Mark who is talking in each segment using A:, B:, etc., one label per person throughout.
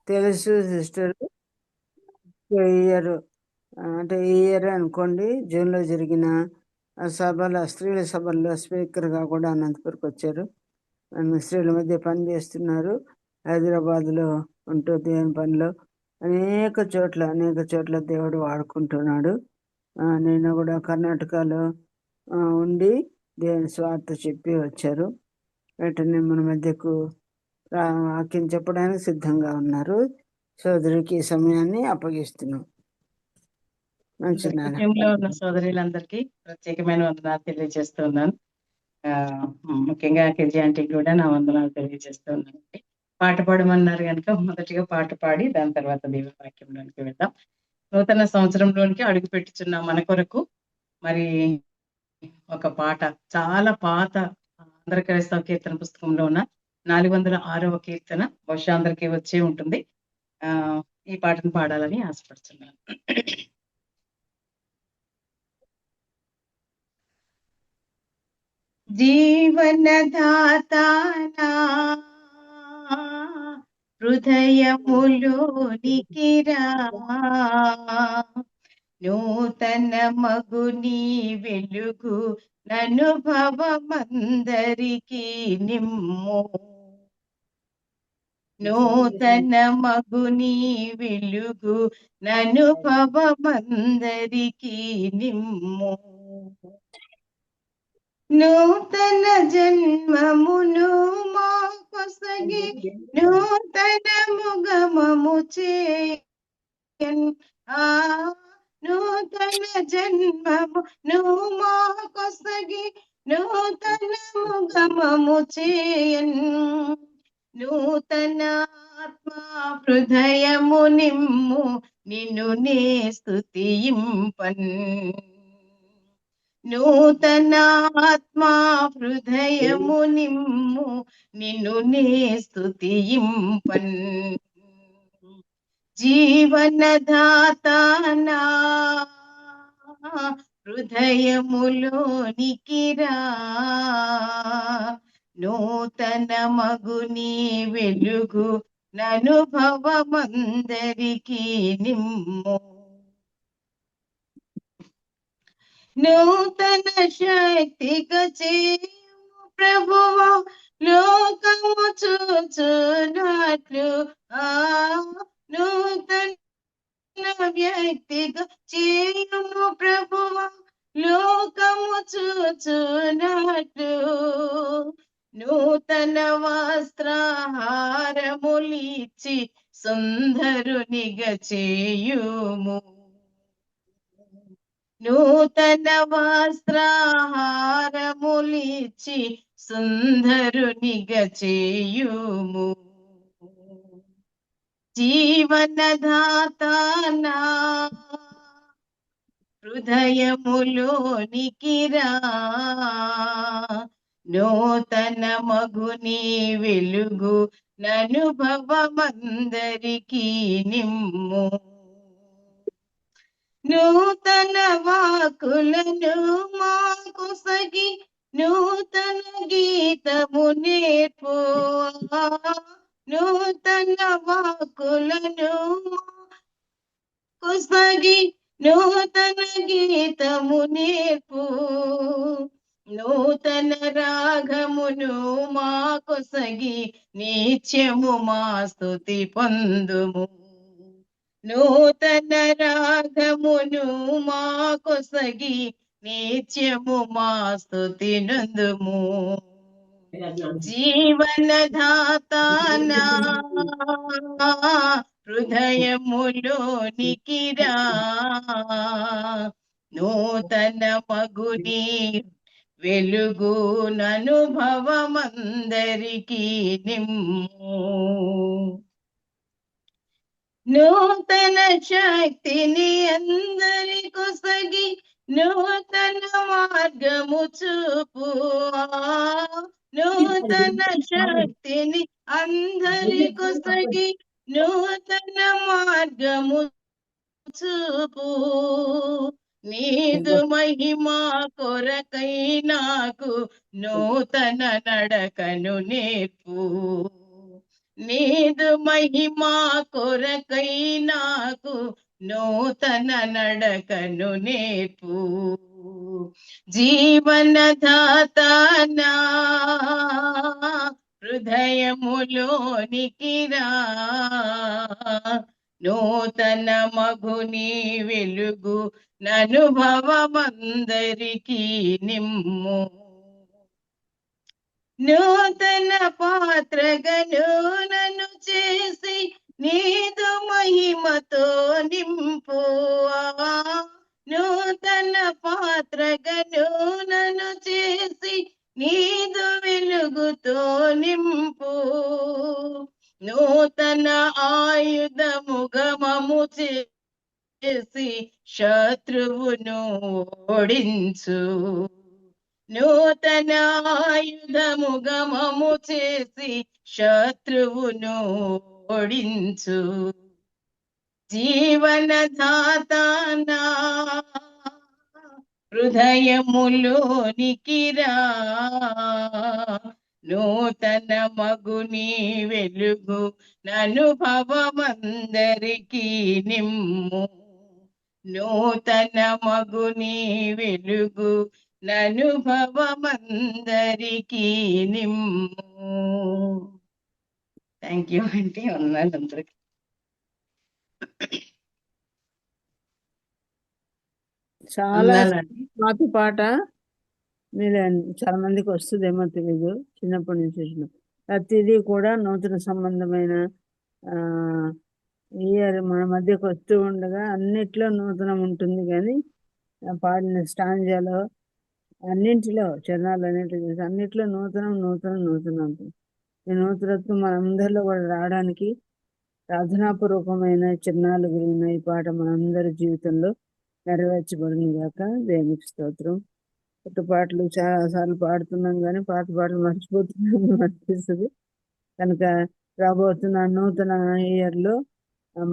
A: తెలుసు సిస్టర్. ఈ ఇయర్ అంటే ఈ ఇయర్ అనుకోండి, జూన్లో జరిగిన సభలో, స్త్రీల సభల్లో స్పీకర్గా కూడా అనంతపురకు వచ్చారు. స్త్రీల మధ్య పని చేస్తున్నారు. హైదరాబాద్లో ఉంటూ దేవుని పనిలో అనేక చోట్ల దేవుడు వాడుకుంటున్నాడు. నేను కూడా కర్ణాటకలో ఉండి దేవుని స్వార్థ చెప్పి వచ్చారు. వెంటనే మన మధ్యకు వాక్యం చెప్పడానికి సిద్ధంగా ఉన్నారు. సోదరికి ఈ సమయాన్ని అప్పగిస్తున్నాం.
B: కుటుంబంలో ఉన్న సోదరులందరికీ ప్రత్యేకమైన వందనాలు తెలియజేస్తున్నాను. ముఖ్యంగా కెజి ఆంటీకి కూడా నా వందనాలు తెలియజేస్తున్నాను. పాట పాడమన్నారు కనుక మొదటిగా పాట పాడి దాని తర్వాత దేవుని వాక్యంలోనికి వెళ్దాం. నూతన సంవత్సరంలోనికి అడుగు పెట్టుచున్నాం. మన కొరకు మరి ఒక పాట, చాలా పాత ఆంధ్ర క్రైస్తవ కీర్తన పుస్తకంలో ఉన్న 406వ కీర్తన, బహుశా అందరికీ వచ్చే ఉంటుంది. ఈ పాటను పాడాలని ఆశపడుతున్నాను. జీవనదాతానా హృదయములోనికి రా, నూతన మగుని వెలుగు ననుభవమందరికి నిమ్ము, నూతన మగుని వెలుగు ననుభవమందరికి నిమ్ము, నూతన జన్మమును మా కొసగి నూతన ముగమము చేయన్, నూతన జన్మము మా కొసగి నూతన ముగమము చేయన్, నూతన ఆత్మ హృదయము నిమ్ము నిన్ను నే స్తుతింపన్, నూతన ఆత్మా హృదయము నిమ్ము నిన్ను నే స్తుతింపన్, జీవనదాతానా హృదయములోనికి రా, నూతన మగుని వెలుగు ననుభవమందరికి నిమ్ము, నూతన శక్తిగా చేయము ప్రభువా లోకము చూచునట్లు, నూతన వ్యక్తిగా చేయము ప్రభువా లోకము చూచునట్లు, నూతన వస్త్రహారములిచ్చి సుందరునిగా చేయుము, నూతన వస్త్రహారములిచ్చి సుందరునిగా చేయుము, జీవనదాతానా హృదయములోనికి రా, నూతన మగుని వెలుగు ననుభవమందరికి నిమ్ము, నూతన వాకులను మాకు సగి నూతన గీతము నేర్పు, నూతన వాకులను కొసగి నూతన గీతము నేర్పు, నూతన రాగమును మా కొసగి నిత్యము మా స్తుతి పొందుము, నూతన రాగమును మా కొసగి నిత్యము మా స్తుతి నందుము, జీవనదాతానా హృదయములోనికి రా, నూతన మగుని వెలుగు ననుభవమందరికి నిమ్ము, నూతన శక్తిని అందరి కొసగి నూతన మార్గము చూపు, నూతన శక్తిని అందరి కొసగి నూతన మార్గము చూపు, నీదు మహిమా కొరకై నాకు నూతన నడకను నేర్పు, నీదు మహిమా కొరకై నాకు నూతన నడకను నేర్పు. జీవనదాతనా హృదయములోనికి రా, నూతన మగుని వెలుగు ననుభవమందరికీ నిమ్ము. నూతన పాత్రగను నన్ను చేసి నీదు మహిమతో నింపు. నూతన పాత్రగను నన్ను చేసి నీదు వెలుగుతో నింపు. నూతన ఆయుధముగమము చేసి శత్రువును ఓడించు. నూతన ఆయుధముగమము చేసి శత్రువును ఓడించు. జీవనదాతనా హృదయములోనికి రా, నూతన మగుని వెలుగు ననుభవమందరికీ నిమ్ము. నూతన మగుని వెలుగు ననుభవమందరికీ నిమ్ము. థ్యాంక్ యూ అంటే ఉన్నాను అందరికి.
A: చాలా
B: ఉన్నానండి.
A: మాతి పాట మీరు చాలా మందికి వస్తుందేమో తెలీదు. చిన్నప్పటి నుంచి చూసిన ప్రతిదీ కూడా నూతన సంబంధమైన ఇయర్ మన మధ్యకు వస్తూ ఉండగా అన్నిట్లో నూతనం ఉంటుంది. కానీ పాడిన స్టాంజాలో అన్నింటిలో చరణాలు అన్నింటిలో నూతనం నూతనం నూతనం ఉంటుంది. ఈ నూతనత్వం మనందరిలో కూడా రావడానికి ప్రార్థనాపూర్వకమైన చిన్నాలు గురిన ఈ పాట మనందరి జీవితంలో నెరవేర్చబడింది గాక. దేవునికి స్తోత్రం. కొత్త పాటలు చాలా సార్లు పాడుతున్నాం కానీ పాటలు మర్చిపోతున్నాం అనిపిస్తుంది. కనుక రాబోతున్న నూతన ఇయర్లో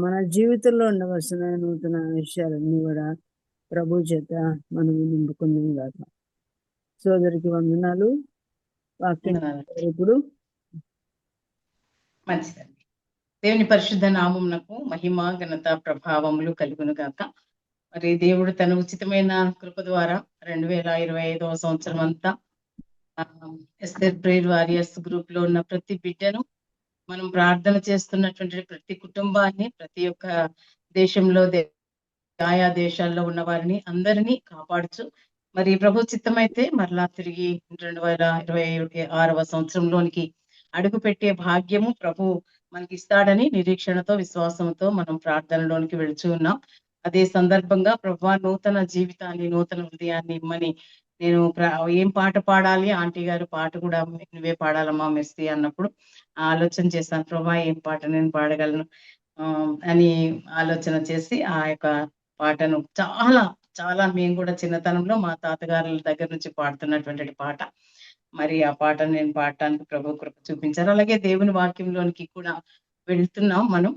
A: మన జీవితంలో ఉండవలసిన నూతన విషయాలన్నీ కూడా ప్రభు చేత మనం నింపుకుందాం గాక. సోదరికి వందనాలు. వాక్యం ఇప్పుడు
B: మంచిదండి. దేవుని పరిశుద్ధ నామమునకు మహిమ ఘనత ప్రభావములు కలుగును గాక. మరి దేవుడు తన ఉచితమైన కృప ద్వారా 2025వ సంవత్సరం అంతా ఎస్ఆర్ ప్రేయర్ వారియర్స్ గ్రూప్ లో ఉన్న ప్రతి బిడ్డను, మనం ప్రార్థన చేస్తున్నటువంటి ప్రతి కుటుంబాన్ని, ప్రతి ఒక్క దేశంలో ఆయా దేశాల్లో ఉన్న వారిని అందరినీ కాపాడుచు మరి ప్రభు చిత్తమైతే మరలా తిరిగి 2026వ సంవత్సరంలోనికి అడుగు పెట్టే భాగ్యము ప్రభు మనకి ఇస్తాడని నిరీక్షణతో విశ్వాసంతో మనం ప్రార్థనలోనికి వెళుచు ఉన్నాం. అదే సందర్భంగా ప్రభు నూతన జీవితాన్ని, నూతన హృదయాన్ని ఇమ్మని నేను ఏం పాట పాడాలి, ఆంటీ గారు పాట కూడా నువ్వే పాడాలమ్మా మెస్సి అన్నప్పుడు ఆలోచన చేశాను. ప్రభా ఏం పాట నేను పాడగలను అని ఆలోచన చేసి ఆ యొక్క పాటను చాలా చాలా మేము కూడా చిన్నతనంలో మా తాతగారుల దగ్గర నుంచి పాడుతున్నటువంటి పాట. మరి ఆ పాటను నేను పాడటానికి ప్రభు కృప చూపించారు. అలాగే దేవుని వాక్యంలోనికి కూడా వెళ్తున్నాం. మనం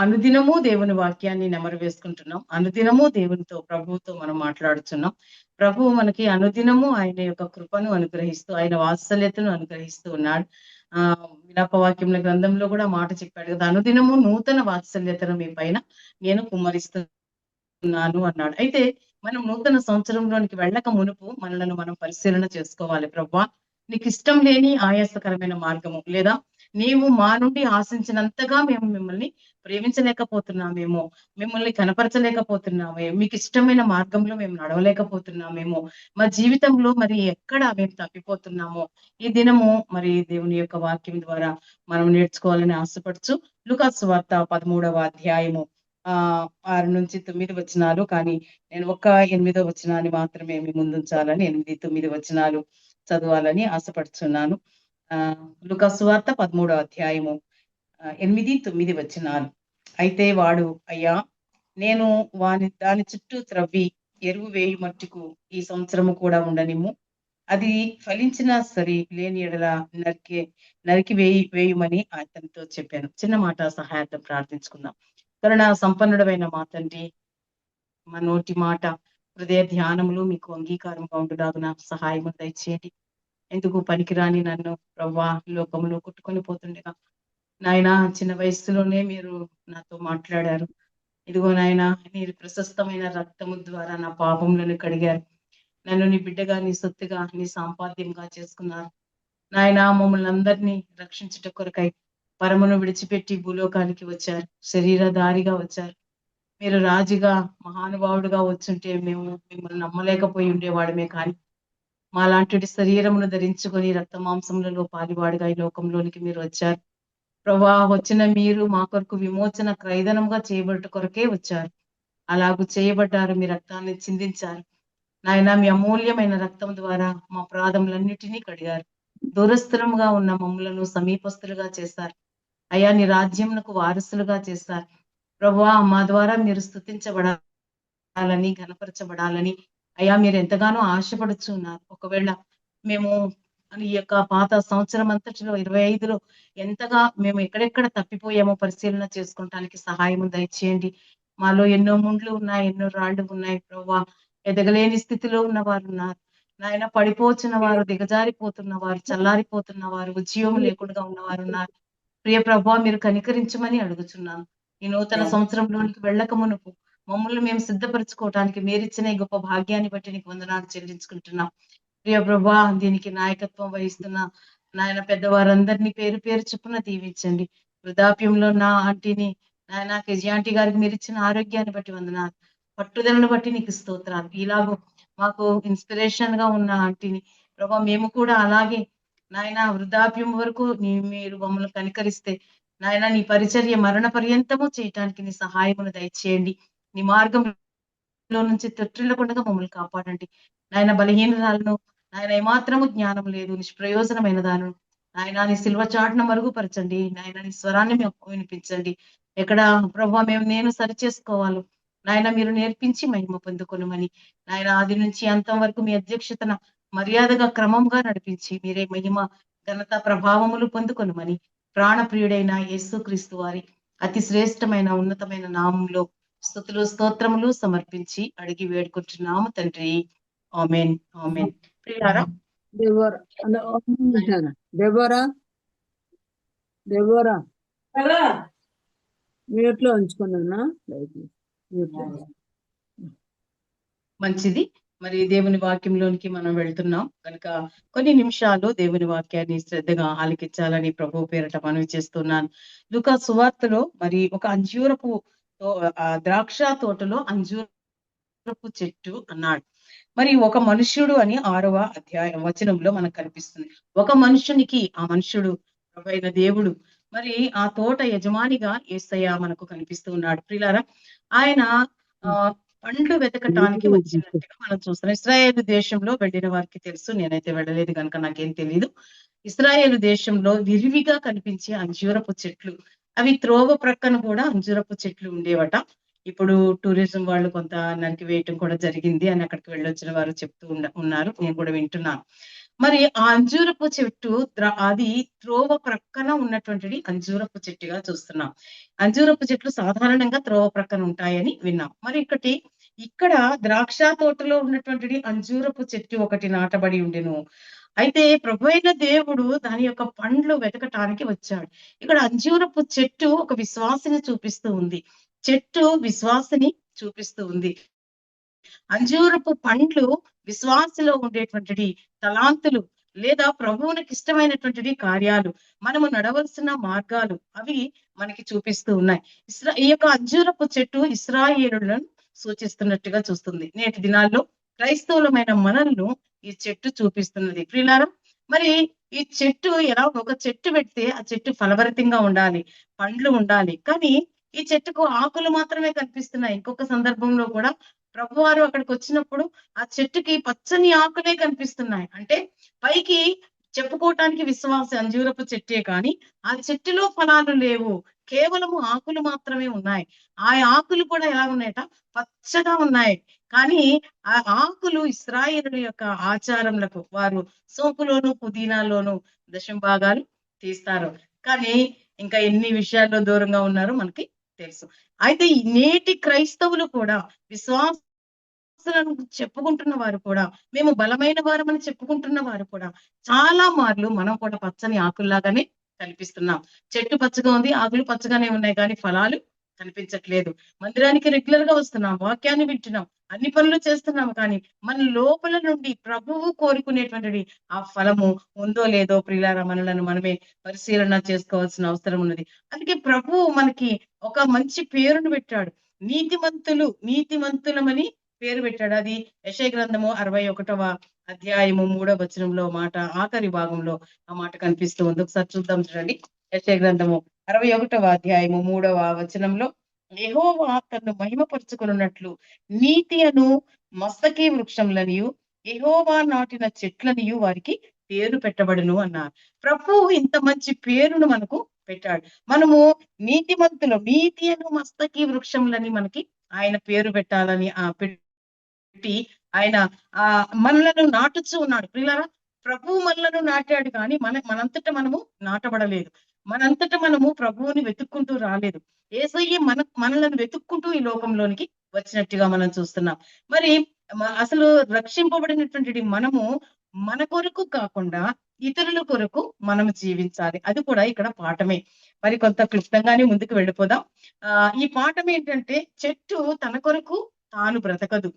B: అనుదినము దేవుని వాక్యాన్ని నెమరు వేసుకుంటున్నాం. అనుదినము దేవునితో, ప్రభువుతో మనం మాట్లాడుతున్నాం. ప్రభువు మనకి అనుదినము ఆయన యొక్క కృపను అనుగ్రహిస్తూ, ఆయన వాత్సల్యతను అనుగ్రహిస్తూ ఉన్నాడు. విలాపవాక్యముల గ్రంథంలో కూడా మాట చెప్పాడు కదా, అనుదినము నూతన వాత్సల్యతను మీ పైన నేను కుమ్మరిస్తున్నాను అన్నాడు. అయితే మనం నూతన సంవత్సరంలోనికి వెళ్ళక మునుపు మనలను మనం పరిశీలన చేసుకోవాలి. ప్రభువా నీకు ఇష్టం లేని ఆయాసకరమైన మార్గము, లేదా నీవు మా నుండి ఆశించినంతగా మేము మిమ్మల్ని ప్రేమించలేకపోతున్నామేమో, మిమ్మల్ని కనపరచలేకపోతున్నామే, మీకు ఇష్టమైన మార్గంలో మేము నడవలేకపోతున్నామేమో, మా జీవితంలో మరి ఎక్కడ మేము తప్పిపోతున్నామో ఈ దినము మరి దేవుని యొక్క వాక్యం ద్వారా మనం నేర్చుకోవాలని ఆశపడుచు లూకాసు వార్త 13వ అధ్యాయము 6 నుంచి 9 వచనాలు, కానీ నేను 8వ వచనాన్ని మాత్రమే మీ ముందుంచాలని 8, 9 వచనాలు చదవాలని ఆశపడుచున్నాను. లూకాసు వార్త 13వ అధ్యాయము 8, 9 వచనాలు. అయితే వాడు, అయ్యా నేను దాని చుట్టూ త్రవ్వి ఎరువు వేయి మట్టుకు ఈ సంవత్సరము కూడా ఉండనిమ్ము, అది ఫలించినా సరి, లేని ఎడల నరికి వేయమని అతనితో చెప్పాను. చిన్న మాట సహాయార్థం ప్రార్థించుకుందాం. కరుణ సంపన్నుడమైన మా తండ్రి, మా నోటి మాట హృదయ ధ్యానములు మీకు అంగీకారంగా ఉండులాగున సహాయము దయచేయండి. ఎందుకు పనికిరాని నన్ను ప్రవ్వా లోకములో కొట్టుకొని పోతుండగా నాయన చిన్న వయసులోనే మీరు నాతో మాట్లాడారు. ఇదిగో నాయన, నీ ప్రశస్తమైన రక్తము ద్వారా నా పాపములను కడిగారు. నన్ను నీ బిడ్డగా, నీ సొత్తుగా, నీ సాంపాద్యంగా చేసుకున్నారు. నాయన మమ్మల్ని అందరినీ రక్షించుట కొరకై పరమును విడిచిపెట్టి భూలోకానికి వచ్చారు. శరీరధారిగా వచ్చారు. మీరు రాజుగా, మహానుభావుడుగా వచ్చుంటే మేము మిమ్మల్ని నమ్మలేకపోయి ఉండేవాడమే. కానీ మాలాంటి శరీరమును ధరించుకొని రక్త మాంసములలో పాలివాడుగా ఈ లోకంలోనికి మీరు వచ్చారు. ప్రభా, వచ్చిన మీరు మా కొరకు విమోచన క్రైదనంగా చేయబడ్డ కొరకే వచ్చారు. అలాగూ చేయబడ్డారు. మీ రక్తాన్ని చిందించారు. నాయన, మీ అమూల్యమైన రక్తం ద్వారా మా అపరాధములన్నిటినీ కడిగారు. దూరస్థులముగా ఉన్న మమ్ములను సమీపస్తులుగా చేశారు. అయ్యా, నీ రాజ్యమునకు వారసులుగా చేశారు. ప్రభువా, మా ద్వారా మీరు స్తుతించబడాలని, ఘనపరచబడాలని అయ్యా మీరు ఎంతగానో ఆశపడుచున్నారు. ఒకవేళ మేము ఈ యొక్క పాత సంవత్సరం అంతటిలో 25లో ఎంతగా మేము ఎక్కడెక్కడ తప్పిపోయామో పరిశీలన చేసుకోవటానికి సహాయం దయచేయండి. మాలో ఎన్నో ముండ్లు ఉన్నాయి, ఎన్నో రాళ్ళు ఉన్నాయి ప్రభువా. ఎదగలేని స్థితిలో ఉన్న వారు ఉన్నారు నాయన. పడిపోతున్న వారు, దిగజారిపోతున్న వారు, చల్లారిపోతున్న వారు, ఉద్యోగం లేకుండా ఉన్నవారు ఉన్నారు. ప్రియ ప్రభువా, మీరు కనికరించమని అడుగుచున్నాను. ఈ నూతన సంవత్సరంలోనికి వెళ్ళక మునుపు మమ్మల్ని మేము సిద్ధపరచుకోవటానికి మీరిచ్చిన ఈ గొప్ప భాగ్యాన్ని బట్టి నీకు వందనాలు చెల్లించుకుంటున్నాం. ప్రియ ప్రభా, దీనికి నాయకత్వం వహిస్తున్న నాయన పెద్దవారందరినీ పేరు పేరు చొప్పున దీవించండి. వృద్ధాప్యంలో నా ఆంటీని నాయన కెజి ఆంటీ గారికి మీరు ఇచ్చిన ఆరోగ్యాన్ని బట్టి వందనాలు. పట్టుదలను బట్టి నీకు స్తోత్రాలు. ఇలాగూ మాకు ఇన్స్పిరేషన్ గా ఉన్న ఆంటీని ప్రభా, మేము కూడా అలాగే నాయన వృద్ధాప్యం వరకు మీరు మమ్మల్ని కనికరిస్తే నాయన నీ పరిచర్య మరణ పర్యంతము చేయటానికి నీ సహాయమును దయచేయండి. నీ మార్గంలో నుంచి తొట్టిల్లకుండా మమ్మల్ని కాపాడండి. నాయన బలహీనరాలను నాయన ఏమాత్రము జ్ఞానం లేదు, నిష్ప్రయోజనమైన దాను నాయన నీ సిల్వ చాటును మరుగుపరచండి. నాయన నీ స్వరాన్ని మేము వినిపించండి. ఎక్కడ ప్రభావ నేను సరి చేసుకోవాలి నాయన మీరు నేర్పించి మహిమ పొందుకొనుమని నాయన ఆది నుంచి అంతం వరకు మీ అధ్యక్షతన మర్యాదగా క్రమంగా నడిపించి మీరే మహిమ ఘనత ప్రభావములు పొందుకొనుమని ప్రాణప్రియుడైన యేసుక్రీస్తు వారి అతి శ్రేష్టమైన ఉన్నతమైన నామంలో స్తుతులు స్తోత్రములు సమర్పించి అడిగి వేడుకుంటున్నాము తండ్రి. ఆమేన్, ఆమేన్. ప్రియులారా,
A: దెబోరా మ్యూట్ లో ఉంచుకున్నా.
B: మంచిది. మరి దేవుని వాక్యంలోనికి మనం వెళ్తున్నాం కనుక కొన్ని నిమిషాలు దేవుని వాక్యాన్ని శ్రద్ధగా ఆలకించాలని ప్రభు పేరట మనవి చేస్తున్నాను. లూకా సువార్తలో మరి ఒక అంజూరపు ద్రాక్ష తోటలో అంజూరపు చెట్టు అన్నాడు. మరి ఒక మనుష్యుడు అని 6వ అధ్యాయం వచనంలో మనకు కనిపిస్తుంది. ఒక మనుషునికి ఆ మనుష్యుడు ప్రభైన దేవుడు. మరి ఆ తోట యజమానిగా యేసయ్య మనకు కనిపిస్తూ ఉన్నాడు. ప్రియులారా, ఆయన పండ్లు వెతకటానికి వచ్చినట్టుగా మనం చూస్తున్నాం. ఇశ్రాయేలు దేశంలో వెళ్ళిన వారికి తెలుసు, నేనైతే వెళ్ళలేదు కనుక నాకేం తెలియదు. ఇశ్రాయేలు దేశంలో విరివిగా కనిపించే అంజూరపు చెట్లు, అవి త్రోవ ప్రక్కన కూడా అంజూరపు చెట్లు ఉండేవట. ఇప్పుడు టూరిజం వాళ్ళు కొంత నరికి వేయటం కూడా జరిగింది అని అక్కడికి వెళ్ళొచ్చిన వారు చెప్తూ ఉన్నారు, నేను కూడా వింటున్నాను. మరి ఆ అంజూరపు చెట్టు అది త్రోవ ప్రక్కన ఉన్నటువంటిది అంజూరపు చెట్టుగా చూస్తున్నాం. అంజూరపు చెట్లు సాధారణంగా త్రోవ ప్రక్కన ఉంటాయని విన్నాం. మరి ఇక్కడ ద్రాక్ష తోటలో ఉన్నటువంటిది అంజూరపు చెట్టు ఒకటి నాటబడి ఉండెను. అయితే ప్రభువైన దేవుడు దాని యొక్క పండ్లు వెతకటానికి వచ్చాడు. ఇక్కడ అంజూరపు చెట్టు ఒక విశ్వాసిని చూపిస్తూ ఉంది. చెట్టు విశ్వాసిని చూపిస్తూ ఉంది. అంజూరపు పండ్లు విశ్వాసలో ఉండేటువంటిది తలాంతులు లేదా ప్రభువునికి ఇష్టమైనటువంటిది కార్యాలు, మనము నడవలసిన మార్గాలు, అవి మనకి చూపిస్తూ ఉన్నాయి. ఈ యొక్క అంజూరపు చెట్టు ఇశ్రాయేలులను సూచిస్తున్నట్టుగా చూస్తుంది. నేటి దినాల్లో క్రైస్తవులమైన మనల్ని ఈ చెట్టు చూపిస్తున్నది. ప్రియులారా, మరి ఈ చెట్టు ఎలా, ఒక చెట్టు పెడితే ఆ చెట్టు ఫలభరితంగా ఉండాలి, పండ్లు ఉండాలి. కానీ ఈ చెట్టుకు ఆకులు మాత్రమే కనిపిస్తున్నాయి. ఇంకొక సందర్భంలో కూడా ప్రభువారు అక్కడికి వచ్చినప్పుడు ఆ చెట్టుకి పచ్చని ఆకులే కనిపిస్తున్నాయి. అంటే పైకి చెప్పుకోవటానికి విశ్వాస అంజూరపు చెట్టే, కానీ ఆ చెట్టులో ఫలాలు లేవు, కేవలము ఆకులు మాత్రమే ఉన్నాయి. ఆ ఆకులు కూడా ఎలా ఉన్నాయట, పచ్చగా ఉన్నాయి. కానీ ఆ ఆకులు ఇశ్రాయేలుల యొక్క ఆచారములకు వారు సోపులోను పుదీనాలోను దశంభాగాలు తీస్తారు. కానీ ఇంకా ఎన్ని విషయాల్లో దూరంగా ఉన్నారో మనకి తెలుసు. అయితే నేటి క్రైస్తవులు కూడా విశ్వాసులను చెప్పుకుంటున్న వారు కూడా, మేము బలమైన వారమని చెప్పుకుంటున్న వారు కూడా చాలా మార్లు మనం కూడా పచ్చని ఆకుల్లాగానే కల్పిస్తున్నాం. చెట్టు పచ్చగా ఉంది, ఆకులు పచ్చగానే ఉన్నాయి, కానీ ఫలాలు కనిపించట్లేదు. మందిరానికి రెగ్యులర్ గా వస్తున్నాం, వాక్యాన్ని వింటున్నాం, అన్ని పనులు చేస్తున్నాం, కానీ మన లోపల నుండి ప్రభువు కోరుకునేటువంటిది ఆ ఫలము ఉందో లేదో ప్రియులారా మనలను మనమే పరిశీలన చేసుకోవాల్సిన అవసరం ఉన్నది. అందుకే ప్రభువు మనకి ఒక మంచి పేరును పెట్టాడు. నీతిమంతులమని పేరు పెట్టాడు. అది యెషయా గ్రంథము 61వ అధ్యాయము 3వ వచనంలో మాట, ఆఖరి భాగంలో ఆ మాట కనిపిస్తూ ఉంది. ఒకసారి చూద్దాం, చూడండి. యెషయా గ్రంథము 61వ అధ్యాయము 3వ వచనంలో, యెహోవా తన్ను మహిమపరుచుకున్నట్లు నీతి అను మస్తకి వృక్షములనియు యెహోవా నాటిన చెట్లనియు వారికి పేరు పెట్టబడును అన్నారు. ప్రభువు ఇంత మంచి పేరును మనకు పెట్టాడు. మనము నీతి అను మస్తకి వృక్షములని మనకి ఆయన పేరు పెట్టాలని పెట్టి ఆయన మనలను నాటుచూ ఉన్నాడు. ప్రియులారా, ప్రభువు మనలను నాటాడు, కానీ మనంతట మనము నాటబడలేదు. మనంతట మనము ప్రభువుని వెతుక్కుంటూ రాలేదు. యేసయ్య మనలను వెతుక్కుంటూ ఈ లోకంలోనికి వచ్చినట్టుగా మనం చూస్తున్నాం. మరి అసలు రక్షింపబడినటువంటి మనము మన కొరకు కాకుండా ఇతరుల కొరకు మనము జీవించాలి. అది కూడా ఇక్కడ పాఠమే. మరి కొంత క్లుప్తంగానే ముందుకు వెళ్ళిపోదాం. ఈ పాఠం ఏంటంటే, చెట్టు తన కొరకు తాను బ్రతకదు,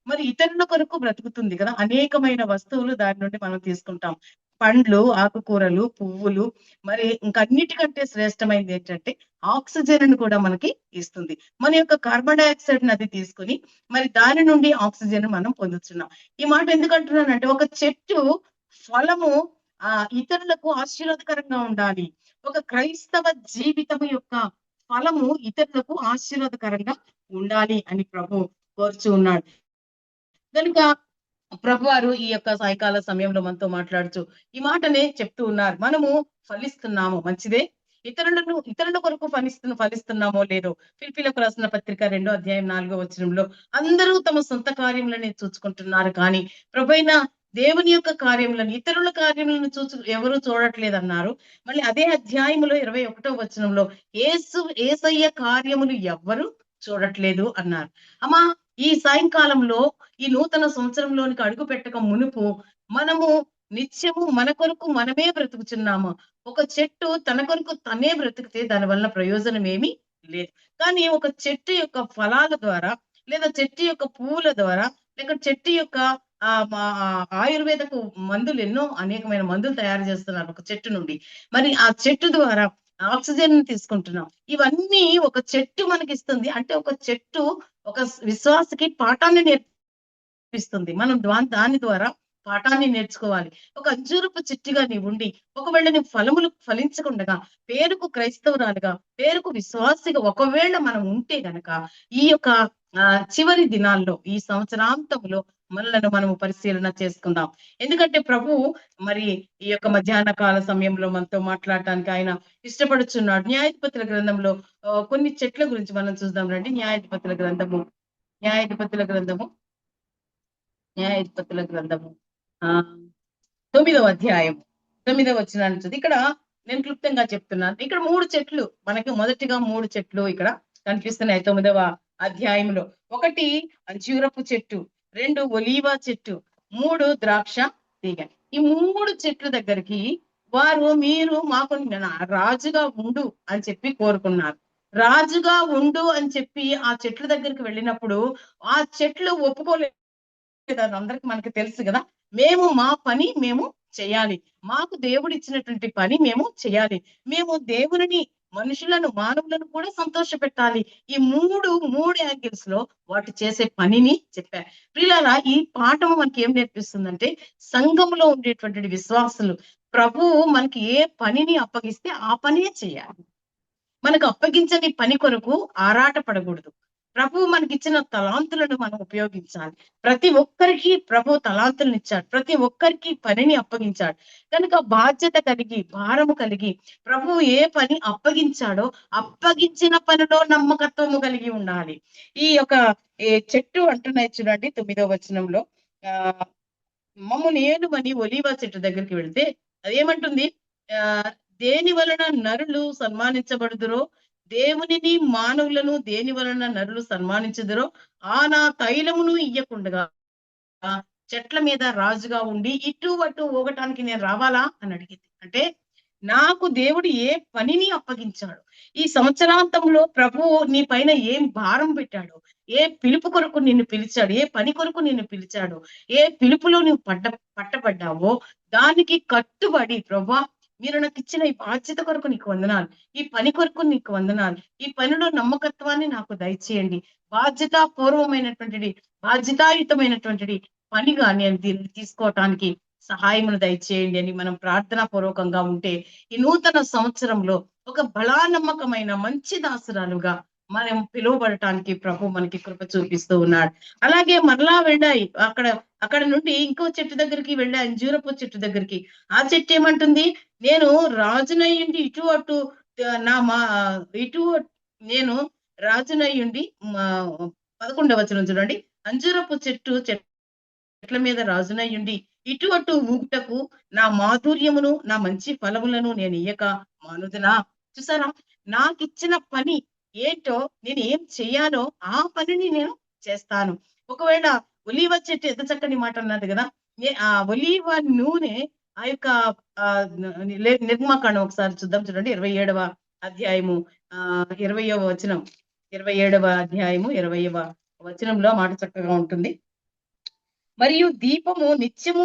B: మరి ఇతరుల కొరకు బ్రతుకుతుంది కదా. అనేకమైన వస్తువులు దాని నుండి మనం తీసుకుంటాం. పండ్లు, ఆకుకూరలు, పువ్వులు, మరి ఇంకన్నిటికంటే శ్రేష్టమైనది ఏంటంటే ఆక్సిజన్ కూడా మనకి ఇస్తుంది. మన యొక్క కార్బన్ డైఆక్సైడ్ అది తీసుకుని మరి దాని నుండి ఆక్సిజన్ మనం పొందుతున్నాం. ఈ మాట ఎందుకు అంటున్నానంటే, ఒక చెట్టు ఫలము ఇతరులకు ఆశీర్వాదకరంగా ఉండాలి. ఒక క్రైస్తవ జీవితం యొక్క ఫలము ఇతరులకు ఆశీర్వాదకరంగా ఉండాలి అని ప్రభు కోరుచు ఉన్నాడు. కనుక ప్రభువారు ఈ యొక్క సాయంకాల సమయంలో మనతో మాట్లాడుతూ ఈ మాటనే చెప్తూ ఉన్నారు. మనము ఫలిస్తున్నాము, మంచిదే. ఇతరుల కొరకు ఫలిస్తున్నామో లేదో ఫిలిప్పీలకు రాసిన పత్రిక 2వ అధ్యాయం 4వ వచనంలో, అందరూ తమ సొంత కార్యములని చూసుకుంటున్నారు, కానీ ప్రభువైన దేవుని యొక్క కార్యములను, ఇతరుల కార్యములను ఎవరు చూడట్లేదు అన్నారు. మళ్ళీ అదే అధ్యాయములో 21వ వచనంలో, యేసయ్య కార్యములు ఎవ్వరు చూడట్లేదు అన్నారు. అమ్మా, ఈ సాయంకాలంలో ఈ నూతన సంవత్సరంలోనికి అడుగు పెట్టక మునుపు మనము నిత్యము మన కొరకు మనమే బ్రతుకుచున్నాము. ఒక చెట్టు తన కొరకు తనే బ్రతికితే దాని వల్ల ప్రయోజనం ఏమీ లేదు. కానీ ఒక చెట్టు యొక్క ఫలాల ద్వారా, లేదా చెట్టు యొక్క పువ్వుల ద్వారా, లేక చెట్టు యొక్క ఆయుర్వేదకు మందులు, ఎన్నో అనేకమైన మందులు తయారు చేస్తున్నారు ఒక చెట్టు నుండి. మరి ఆ చెట్టు ద్వారా ఆక్సిజన్ తీసుకుంటున్నాం. ఇవన్నీ ఒక చెట్టు మనకి ఇస్తుంది. అంటే ఒక చెట్టు ఒక విశ్వాసకి పాఠాన్ని నేర్పిస్తుంది. మనం దాని ద్వారా పాఠాన్ని నేర్చుకోవాలి. ఒక అంజూరపు చెట్టుగా నీవు ఉండి, ఒకవేళ నీ ఫలములు ఫలించకుండగా, పేరుకు క్రైస్తవురాలుగా, పేరుకు విశ్వాసిగా ఒకవేళ మనం ఉంటే గనక, ఈ యొక్క చివరి దినాల్లో, ఈ సంవత్సరాంతంలో మనలను మనము పరిశీలన చేసుకుందాం. ఎందుకంటే ప్రభు మరి ఈ యొక్క మధ్యాహ్న కాల సమయంలో మనతో మాట్లాడటానికి ఆయన ఇష్టపడుచున్నాడు. న్యాయాధిపతుల గ్రంథంలో కొన్ని చెట్ల గురించి మనం చూద్దాం రండి. న్యాయాధిపతుల గ్రంథము 9వ అధ్యాయం 9వ వచనాన్ని ఇక్కడ నేను క్లుప్తంగా చెప్తున్నాను. ఇక్కడ 3 చెట్లు మనకి, మొదటిగా 3 చెట్లు ఇక్కడ కనిపిస్తున్నాయి 9వ అధ్యాయంలో. 1 అంజూరపు చెట్టు, 2 ఒలీవ చెట్టు, 3 ద్రాక్ష తీగ. ఈ 3 చెట్ల దగ్గరికి వారు, మీరు మాకు రాజుగా ఉండు అని చెప్పి కోరుకున్నారు. రాజుగా ఉండు అని చెప్పి ఆ చెట్ల దగ్గరికి వెళ్ళినప్పుడు ఆ చెట్లు ఒప్పుకోలేదు. అందరికి మనకి తెలుసు కదా. మా పని మేము చేయాలి, మాకు దేవుడు ఇచ్చినటువంటి పని మేము చేయాలి, మేము దేవుని, మనుషులను, మానవులను కూడా సంతోష పెట్టాలి. ఈ మూడు యాంగిల్స్ లో వాటి చేసే పనిని చెప్పారు. ప్రియులారా, ఈ పాఠము మనకి ఏం నేర్పిస్తుందంటే, సంఘంలో ఉండేటువంటి విశ్వాసులు ప్రభువు మనకి ఏ పనిని అప్పగిస్తే ఆ పనే చేయాలి. మనకు అప్పగించని పని కొరకు ఆరాట పడకూడదు. ప్రభు మనకిచ్చిన తలాంతులను మనం ఉపయోగించాలి. ప్రతి ఒక్కరికి ప్రభు తలాంతులను ఇచ్చాడు. ప్రతి ఒక్కరికి పనిని అప్పగించాడు. కనుక బాధ్యత కలిగి, భారము కలిగి, ప్రభు ఏ పని అప్పగించాడో అప్పగించిన పనిలో నమ్మకత్వము కలిగి ఉండాలి. ఈ యొక్క చెట్టు అంటున్నాయి చూడండి 9వ వచనంలో, మమ్మల్ని ఏలుమని ఒలీవ చెట్టు దగ్గరికి వెళ్తే అదేమంటుంది, దేని వలన నరులు సన్మానించబడుదురో, దేవునిని మానవులను దేని వలన నరులు సన్మానించుదురో ఆ నా తైలమును ఇయ్యకుండగా చెట్ల మీద రాజుగా ఉండి ఇటు అటు ఊగటానికి నేను రావాలా అని అడిగింది. అంటే నాకు దేవుడు ఏ పనిని అప్పగించాడు, ఈ సంవత్సరాంతంలో ప్రభువు నీ పైన ఏం భారం పెట్టాడు, ఏ పిలుపు కొరకు నిన్ను పిలిచాడు, ఏ పని కొరకు నిన్ను పిలిచాడు, ఏ పిలుపులో నువ్వు పట్టబడ్డావో దానికి కట్టుబడి, ప్రభా మీరు నాకు ఇచ్చిన ఈ బాధ్యత కొరకు నీకు వందనాలు, ఈ పని కొరకు నీకు వందనాలు, ఈ పనిలో నమ్మకత్వాన్ని నాకు దయచేయండి, బాధ్యతాయుతమైనటువంటిది పనిగా నేను దీన్ని తీసుకోవటానికి సహాయమును దయచేయండి అని మనం ప్రార్థనా పూర్వకంగా ఉంటే ఈ నూతన సంవత్సరంలో ఒక బలానమ్మకమైన మంచి దాసురాలుగా మనం పిలువబడటానికి ప్రభు మనకి కృప చూపిస్తూ ఉన్నాడు. అలాగే మరలా వెళ్ళాయి, అక్కడ నుండి ఇంకో చెట్టు దగ్గరికి వెళ్ళా, అంజూరపు చెట్టు దగ్గరికి. ఆ చెట్టు ఏమంటుంది, నేను రాజునయ్యుండి ఇటు అటు ఇటు నేను రాజునయ్యుండి 11వ వచనం చూడండి, అంజూరపు చెట్ల మీద రాజునయ్యుండి ఇటు అటు ఊగుటకు నా మాధుర్యమును నా మంచి ఫలములను నేను ఇయ్యక మానుదునా. చూసారా, నాకిచ్చిన పని ఏంటో, నేను ఏం చెయ్యాలో ఆ పనిని నేను చేస్తాను. ఒకవేళ ఒలీవ చెట్టు ఎంత చక్కని మాట అన్నది కదా, ఆ ఒలీవ నూనె ఆ యొక్క నిర్మాకాండం ఒకసారి చూద్దాం, చూడండి 27వ అధ్యాయము 20వ వచనం, 27వ అధ్యాయము 20వ వచనంలో మాట చక్కగా ఉంటుంది. మరియు దీపము నిత్యము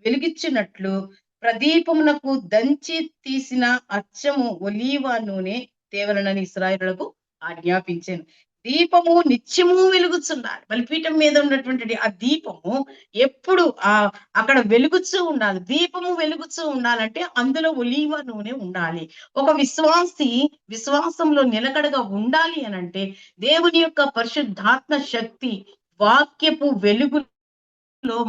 B: వెలుగిచ్చినట్లు ప్రదీపమునకు దంచి తీసిన అచ్చము ఒలీవ నూనె తేవలనని ఇశ్రాయేలులకు ఆజ్ఞాపించాను. దీపము నిత్యము వెలుగుచుండాలి. బలిపీఠం మీద ఉన్నటువంటి ఆ దీపము ఎప్పుడు అక్కడ వెలుగుచూ ఉండాలి. దీపము వెలుగుచూ ఉండాలంటే అందులో ఒలీవ నూనె ఉండాలి. ఒక విశ్వాసంలో నిలకడగా ఉండాలి అనంటే దేవుని యొక్క పరిశుద్ధాత్మ శక్తి, వాక్యపు వెలుగు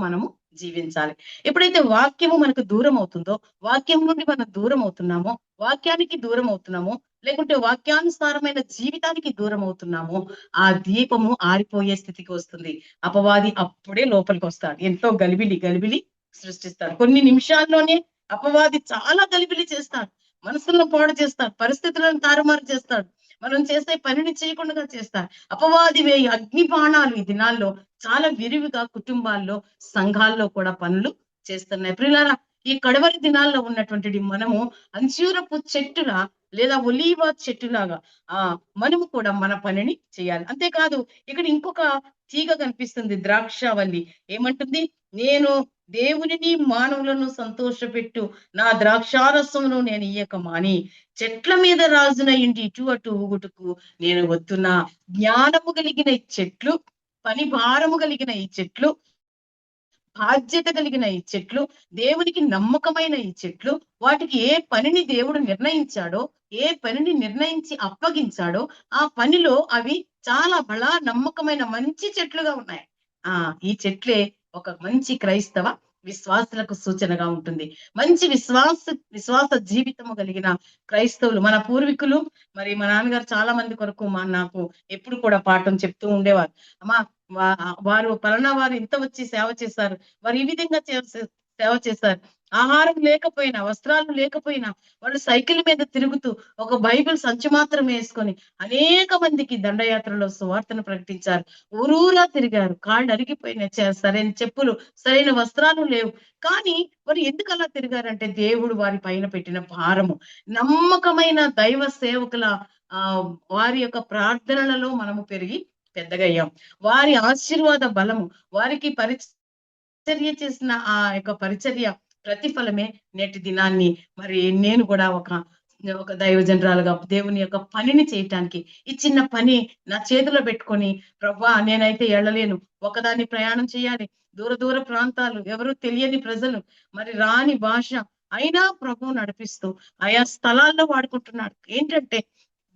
B: మనము జీవించాలి. ఎప్పుడైతే వాక్యము మనకు దూరం అవుతుందో, వాక్యం నుండి మనం దూరం అవుతున్నామో, వాక్యానికి దూరం అవుతున్నామో, లేకుంటే వాక్యానుసారమైన జీవితానికి దూరం అవుతున్నామో, ఆ దీపము ఆరిపోయే స్థితికి వస్తుంది. అపవాది అప్పుడే లోపలికి వస్తాడు, ఎంతో గలిబిలి సృష్టిస్తాడు. కొన్ని నిమిషాల్లోనే అపవాది చాలా గలిబిలి చేస్తాడు, మనసులను పాడు చేస్తాడు, పరిస్థితులను తారుమారు చేస్తాడు, మనం చేసే పనిని చేయకుండా చేస్తాడు. అపవాది వేయి అగ్ని బాణాలు ఈ దినాల్లో చాలా విరివిగా కుటుంబాల్లో, సంఘాల్లో కూడా పనులు చేస్తున్నాయి. ప్రియులారా, ఈ కడవరి దినాల్లో ఉన్నటువంటి మనము అంజూరపు చెట్టులా లేదా ఒలీవ చెట్టులాగా మనము కూడా మన పనిని చేయాలి. అంతేకాదు, ఇక్కడ ఇంకొక తీగ కనిపిస్తుంది, ద్రాక్షావల్లి. ఏమంటుంది, నేను దేవునిని మానవులను సంతోషపెట్టు నా ద్రాక్షారసమును నేను ఇయ్యక మాని చెట్ల మీద రాజునయ్యుండి ఇటు అటు ఊగుటకు నేను వస్తున్నా. జ్ఞానము కలిగిన ఈ చెట్లు, పని భారము కలిగిన ఈ చెట్లు, బాధ్యత కలిగిన ఈ చెట్లు, దేవునికి నమ్మకమైన ఈ చెట్లు, వాటికి ఏ పనిని దేవుడు నిర్ణయించాడో, ఏ పనిని నిర్ణయించి అప్పగించాడో ఆ పనిలో అవి చాలా బలా నమ్మకమైన మంచి చెట్లుగా ఉన్నాయి. ఈ చెట్లే ఒక మంచి క్రైస్తవ విశ్వాసులకు సూచనగా ఉంటుంది. మంచి విశ్వాస జీవితము కలిగిన క్రైస్తవులు, మన పూర్వీకులు, మరి మా నాన్నగారు చాలా మంది కొరకు నాకు ఎప్పుడు కూడా పాఠం చెప్తూ ఉండేవారు. అమ్మా, వారు పలానా వారు ఇంత వచ్చి సేవ చేశారు, వారు ఈ విధంగా సేవ చేశారు, ఆహారం లేకపోయినా, వస్త్రాలు లేకపోయినా వాళ్ళు సైకిల్ మీద తిరుగుతూ ఒక బైబిల్ సంచి మాత్రం వేసుకొని అనేక మందికి దండయాత్రలో సువార్తను ప్రకటించారు. ఊరూరా తిరిగారు, కాళ్ళు అరిగిపోయినాయి, సరైన చెప్పులు, సరైన వస్త్రాలు లేవు. కానీ వారు ఎందుకు అలా తిరిగారంటే దేవుడు వారి పైన పెట్టిన భారము. నమ్మకమైన దైవ సేవకుల వారి యొక్క ప్రార్థనలలో మనము పెరిగి పెద్దగయ్యాం. వారి ఆశీర్వాద బలము, వారికి పరిచర్య చేసిన ఆ యొక్క పరిచర్య ప్రతిఫలమే నేటి దినాన్ని మరి నేను కూడా ఒక దైవజనరాలుగా దేవుని యొక్క పనిని చేయటానికి, ఈ చిన్న పని నా చేతిలో పెట్టుకొని, ప్రభా నేనైతే వెళ్ళలేను, ఒకదాన్ని ప్రయాణం చేయాలి, దూర ప్రాంతాలు, ఎవరు తెలియని ప్రజలు, మరి రాని భాష, అయినా ప్రభు నడిపిస్తూ ఆయా స్థలాల్లో వాడుకుంటున్నాడు. ఏంటంటే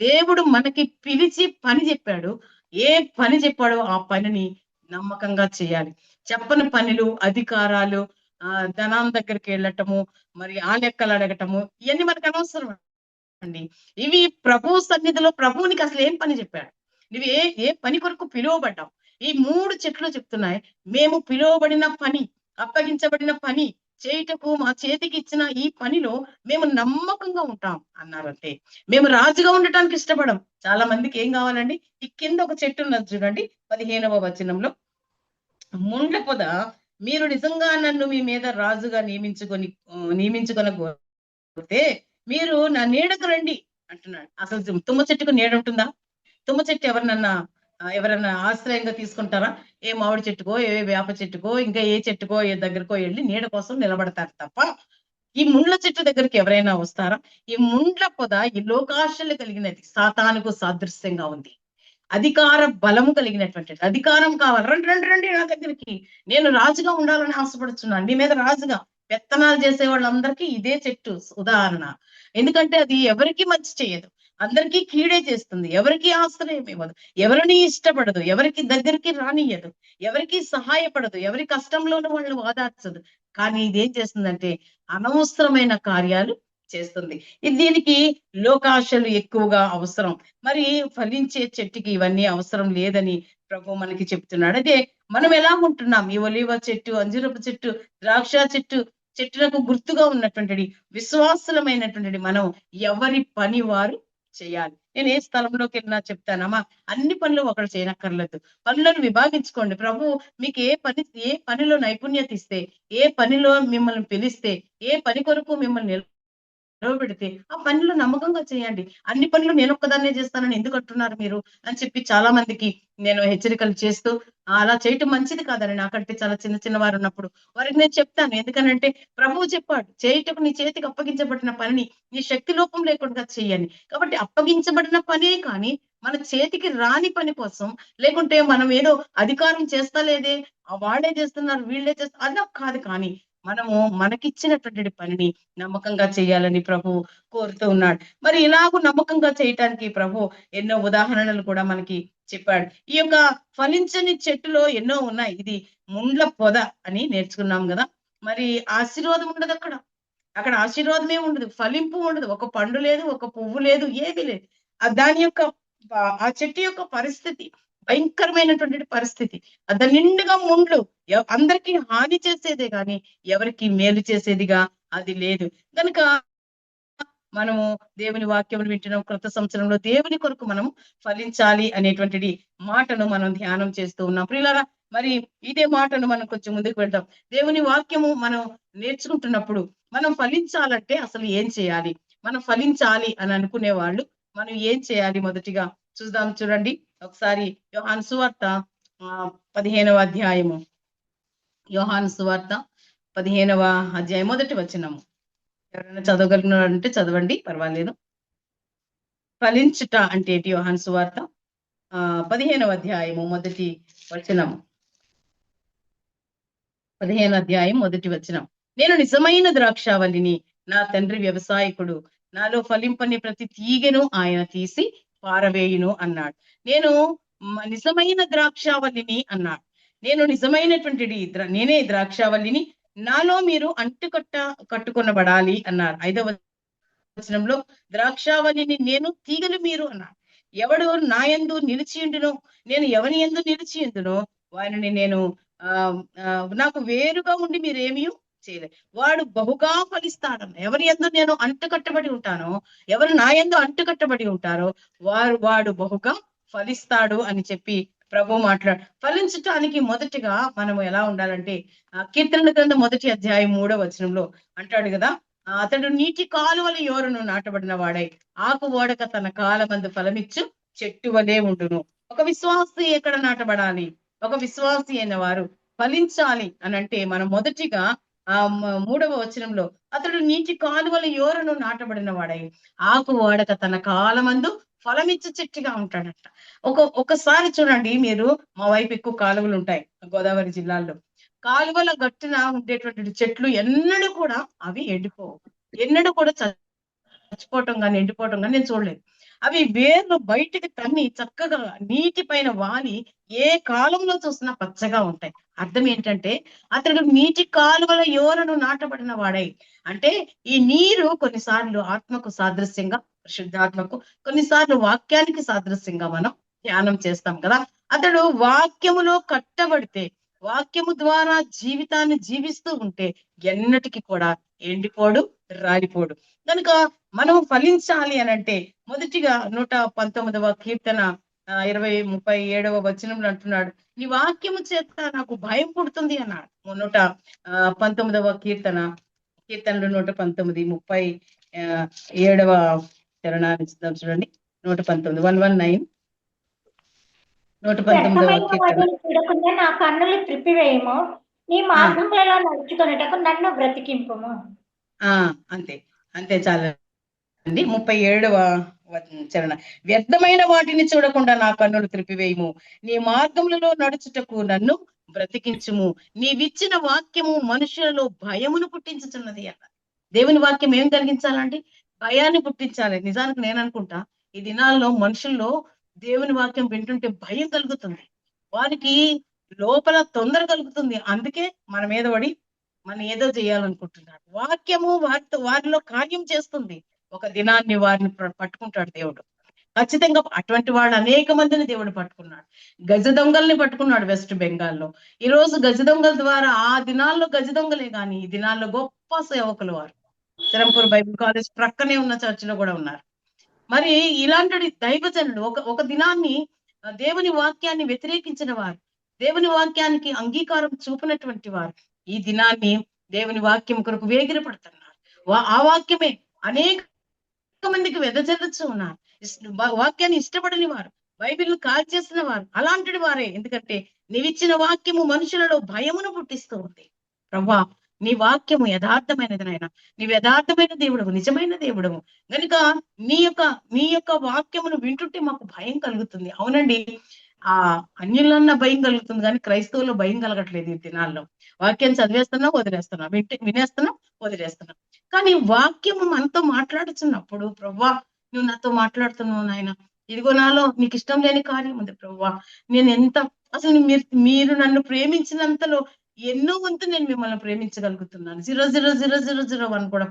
B: దేవుడు మనకి పిలిచి పని చెప్పాడు, ఏ పని చెప్పాడో ఆ పనిని నమ్మకంగా చేయాలి. చెప్పని పనులు, అధికారాలు, ధనం దగ్గరికి వెళ్ళటము, మరి ఆ లెక్కలు అడగటము, ఇవన్నీ మనకు అనవసరం అండి. ఇవి ప్రభు సన్నిధిలో ప్రభువునికి అసలు ఏం పని చెప్పాడు, నువ్వు ఏ పని కొరకు పిలువబడ్డావు. ఈ 3 చెట్లు చెప్తున్నాయి, మేము పిలువబడిన పని, అప్పగించబడిన పని చేయుటకు మా చేతికి ఇచ్చిన ఈ పనిలో మేము నమ్మకంగా ఉంటాం అన్నారంటే, మేము రాజుగా ఉండటానికి ఇష్టపడం. చాలా మందికి ఏం కావాలండి, ఈ కింద ఒక చెట్టు ఉన్నది చూడండి, 15వ వచనంలో, ముండ్ల పొద, మీరు నిజంగా నన్ను మీ మీద రాజుగా నియమించుకొన పోతే మీరు నా నీడకు రండి అంటున్నాడు. అసలు తుమ్మ చెట్టుకు నీడ ఉంటుందా? తుమ్మ చెట్టు ఎవరన్నా ఆశ్రయంగా తీసుకుంటారా? ఏ మామిడి చెట్టుకో, ఏ వేప చెట్టుకో, ఇంకా ఏ చెట్టుకో ఏ దగ్గరకో వెళ్ళి నీడ కోసం నిలబడతారు తప్ప ఈ ముండ్ల చెట్టు దగ్గరికి ఎవరైనా వస్తారా? ఈ ముండ్ల పొద ఈ లోకాశలు కలిగినది, సాతానుకు సాదృశ్యంగా ఉంది. అధికార బలము కలిగినటువంటి అధికారం కావాలి. రండి రండి రండి నా దగ్గరికి, నేను రాజుగా ఉండాలని ఆశపడుతున్నాను, నీ మీద రాజుగా. పెత్తనాలు చేసే వాళ్ళందరికీ ఇదే చెట్టు ఉదాహరణ. ఎందుకంటే అది ఎవరికి మంచి చేయదు, అందరికీ కీడే చేస్తుంది, ఎవరికి ఆశ్రయం ఇవ్వదు, ఎవరిని ఇష్టపడదు, ఎవరికి దగ్గరికి రానియదు, ఎవరికి సహాయపడదు, ఎవరి కష్టంలోనూ వాళ్ళు ఓదార్చదు. కానీ ఇదేం చేస్తుందంటే అనవసరమైన కార్యాలు చేస్తుంది. దీనికి లోకాశలు ఎక్కువగా అవసరం. మరి ఫలించే చెట్టుకి ఇవన్నీ అవసరం లేదని ప్రభు మనకి చెప్తున్నాడు. అదే మనం ఎలా ఉంటున్నాం? ఈ ఒలీవ చెట్టు, అంజూరపు చెట్టు, ద్రాక్ష చెట్టులకు గుర్తుగా ఉన్నటువంటి విశ్వాసులమైనటువంటి మనం ఎవరి పని వారు చేయాలి. నేను ఏ స్థలంలోకి వెళ్ళినా చెప్తానమ్మా, అన్ని పనులు ఒకరు చేయనక్కర్లేదు, పనులను విభాగించుకోండి. ప్రభు మీకు ఏ పనిలో నైపుణ్యత ఇస్తే, ఏ పనిలో మిమ్మల్ని పిలిస్తే, ఏ పని కొరకు మిమ్మల్ని నిలవబెడితే ఆ పనులు నమ్మకంగా చేయండి. అన్ని పనులు నేను ఒక్కదాన్నే చేస్తానని ఎందుకు అంటున్నారు మీరు అని చెప్పి చాలా మందికి నేను హెచ్చరికలు చేస్తూ, అలా చేయటం మంచిది కాదని, నాకంటే చాలా చిన్న చిన్న వారు ఉన్నప్పుడు వారికి నేను చెప్తాను. ఎందుకనంటే ప్రభువు చెప్పాడు, చేయటకు నీ చేతికి అప్పగించబడిన పనిని నీ శక్తి లోపం లేకుండా చెయ్యని. కాబట్టి అప్పగించబడిన పనే కానీ మన చేతికి రాని పని కోసం, లేకుంటే మనం ఏదో అధికారం చేస్తలేదే, వాళ్ళే చేస్తున్నారు వీళ్ళే చేస్తారు అలా కాదు. కానీ మనము మనకిచ్చినటువంటి పనిని నమ్మకంగా చేయాలని ప్రభు కోరుతూ ఉన్నాడు. మరి ఇలాగూ నమ్మకంగా చేయటానికి ప్రభు ఎన్నో ఉదాహరణలు కూడా మనకి చెప్పాడు. ఈ యొక్క ఫలించని చెట్టులో ఎన్నో ఉన్నాయి. ఇది ముండ్ల పొద అని నేర్చుకున్నాం కదా. మరి ఆశీర్వాదం ఉండదు అక్కడ. అక్కడ ఆశీర్వాదమే ఉండదు, ఫలింపు ఉండదు, ఒక పండు లేదు, ఒక పువ్వు లేదు, ఏది లేదు. దాని యొక్క ఆ చెట్టు యొక్క పరిస్థితి భయంకరమైనటువంటి పరిస్థితి. దాని నిండుగా ముండ్లు, అందరికీ హాని చేసేదే గాని ఎవరికి మేలు చేసేదిగా అది లేదు. కనుక మనము దేవుని వాక్యమును వింటున్నాం. క్రొత్త సంవత్సరంలో దేవుని కొరకు మనం ఫలించాలి అనేటువంటిది మాటను మనం ధ్యానం చేస్తూ ఉన్నాం. ప్రియులారా, మరి ఇదే మాటను మనం కొంచెం ముందుకు వెళ్దాం. దేవుని వాక్యము మనం నేర్చుకుంటున్నప్పుడు మనం ఫలించాలంటే అసలు ఏం చేయాలి? మనం ఫలించాలి అని అనుకునే వాళ్ళు మనం ఏం చేయాలి? మొదటిగా చూద్దాం. చూడండి ఒకసారి యోహాను సువార్త 15వ అధ్యాయము. యోహాను సువార్త 15వ అధ్యాయం మొదటి వచనము. ఎవరైనా చదవగలిగినారంటే చదవండి, పర్వాలేదు. ఫలించుట అంటే ఏంటి? యోహాను సువార్త 15వ అధ్యాయము మొదటి వచనము. 15వ అధ్యాయం మొదటి వచనం. నేను నిజమైన ద్రాక్షావల్లిని, నా తండ్రి వ్యవసాయకుడు, నాలో ఫలింపని ప్రతి తీగెను ఆయన తీసి పారవేయును అన్నాడు. నేను నిజమైన ద్రాక్షావల్లిని అన్నాడు. నేను నిజమైనటువంటి నేనే ద్రాక్షావల్లిని, నాలో మీరు కట్టుకొనబడాలి అన్నారు. 5వ వచనంలో ద్రాక్షావల్లిని నేను, తీగలు మీరు అన్నాడు. ఎవడు నా యందు నిలిచియుండునో, నేను ఎవని యందు నిలిచియుందునో వారిని నేను నాకు వేరుగా ఉండి మీరేమీ చేయలేదు, వాడు బహుగా ఫలిస్తాడన్న. ఎవరి యందు నేను అంటుకట్టబడి ఉంటానో, ఎవరు నా యందు అంటుకట్టబడి ఉంటారో వాడు బహుగా ఫలిస్తాడు అని చెప్పి ప్రభు మాట్లాడు. ఫలించటానికి మొదటిగా మనము ఎలా ఉండాలంటే, కీర్తనల గ్రంథం 1వ అధ్యాయం 3వ వచనంలో అంటాడు కదా, అతడు నీటి కాలువల యోరను నాటబడిన వాడై ఆకు ఓడక తన కాలమందు ఫలమిచ్చు చెట్టు వలె ఉండును. ఒక విశ్వాసి ఎక్కడ నాటబడాలి? ఒక విశ్వాసి అయిన వారు ఫలించాలి అని అంటే మనం మొదటిగా 3వ వచనంలో అతడు నీటి కాలువల యోరను నాటబడిన వాడై ఆకు ఓడక తన కాలమందు ఫలమిచ్చు చెట్టుగా ఉంటాడట. ఒకసారి చూడండి, మీరు మా వైపు ఎక్కువ కాలువలు ఉంటాయి గోదావరి జిల్లాలో. కాలువల గట్టున ఉండేటువంటి చెట్లు ఎన్నడూ కూడా అవి ఎండిపోవు, ఎన్నడూ కూడా చచ్చిపోవటం కానీ ఎండిపోవటం కానీ నేను చూడలేదు. అవి వేర్లు బయటికి తన్ని చక్కగా నీటి పైన వాలి ఏ కాలంలో చూసినా పచ్చగా ఉంటాయి. అర్థం ఏంటంటే అతడు నీటి కాలువల యోరను నాటబడిన వాడై, అంటే ఈ నీరు కొన్నిసార్లు ఆత్మకు సాదృశ్యంగా, శుద్ధాత్మకు, కొన్నిసార్లు వాక్యానికి సాదృశ్యంగా మనం ధ్యానం చేస్తాం కదా. అతడు వాక్యములో కట్టబడితే, వాక్యము ద్వారా జీవితాన్ని జీవిస్తూ ఉంటే ఎన్నటికి కూడా ఎండిపోడు, రాలిపోడు. కనుక మనం ఫలించాలి అని అంటే మొదటిగా 119వ కీర్తన 37వ వచనంలో అంటున్నాడు, నీ వాక్యము చేత నాకు భయం పుడుతుంది అన్నాడు. 119వ కీర్తనలు 119, 7వ చరణాన్ని చూద్దాం చూడండి. 119 119 119వ
C: వ్యర్థమైన
B: కీర్తన.
C: వాటిని చూడకుండా నా కన్నులు త్రిప్పివేయము, నీ మార్గములలో నడుచుకొనుటకు నన్ను బ్రతికింపుము.
B: అంతే అంతే చాలండి. 37వ చరణ. వ్యర్థమైన వాటిని చూడకుండా నా కన్నులు త్రిప్పివేయము, నీ మార్గములలో నడుచుటకు నన్ను బ్రతికించుము, నీవిచ్చిన వాక్యము మనుషులలో భయమును పుట్టించుతున్నది అన్న. దేవుని వాక్యం ఏం కలిగించాలండి? భయాన్ని పుట్టించాలి. నిజానికి నేను అనుకుంటా ఈ దినాల్లో మనుషుల్లో దేవుని వాక్యం వింటుంటే భయం కలుగుతుంది, వారికి లోపల తొందర కలుగుతుంది. అందుకే మన మీద పడి మనం ఏదో చేయాలనుకుంటున్నారు. వాక్యము వారిలో కార్యం చేస్తుంది. ఒక దినాన్ని వారిని పట్టుకుంటాడు దేవుడు. ఖచ్చితంగా అటువంటి వాళ్ళు అనేక మందిని దేవుడు పట్టుకున్నాడు. గజ దొంగల్ని పట్టుకున్నాడు వెస్ట్ బెంగాల్లో. ఈ రోజు గజ దొంగల ద్వారా, ఆ దినాల్లో గజ దొంగలే కానీ ఈ దినాల్లో గొప్ప సేవకులు వారు. శ్రీరాంపూర్ బైబిల్ కాలేజ్ ప్రక్కనే ఉన్న చర్చిలో కూడా ఉన్నారు. మరి ఇలాంటి దైవజనులు ఒక దినాన్ని దేవుని వాక్యాన్ని వ్యతిరేకించిన వారు, దేవుని వాక్యానికి అంగీకారం చూపినటువంటి వారు ఈ దినాన్ని దేవుని వాక్యం కొరకు వేగిరపడుతున్నారు. ఆ వాక్యమే అనేక మందికి వెదజల్లుచు ఉన్నారు. వాక్యాన్ని ఇష్టపడని వారు, బైబిల్ కాల్ చేసిన వారు అలాంటి వారే. ఎందుకంటే నీవిచ్చిన వాక్యము మనుషులలో భయమును పుట్టిస్తూ ఉంది. ప్రభువా, నీ వాక్యము యథార్థమైనది నాయన, నీవు యథార్థమైన దేవుడవు, నిజమైన దేవుడవు కనుక నీ యొక్క వాక్యమును వింటుంటే మాకు భయం కలుగుతుంది. అవునండి, అన్యులన్న భయం కలుగుతుంది కానీ క్రైస్తవుల్లో భయం కలగట్లేదు ఈ దినాల్లో. వాక్యం చదివేస్తున్నాం, వదిలేస్తున్నాం, వినేస్తున్నాం, వదిలేస్తున్నాం. కానీ వాక్యము మనతో మాట్లాడుతున్నప్పుడు, ప్రభువా నువ్వు నాతో మాట్లాడుతున్నావు నాయన, ఇదిగో నాలో నీకు ఇష్టం లేని కార్యం ఉంది ప్రభువా, నేను అసలు మీరు నన్ను ప్రేమించినంతలో ఎన్నో వంతు నేను మిమ్మల్ని ప్రేమించగలుగుతున్నాను. 00001 కూడా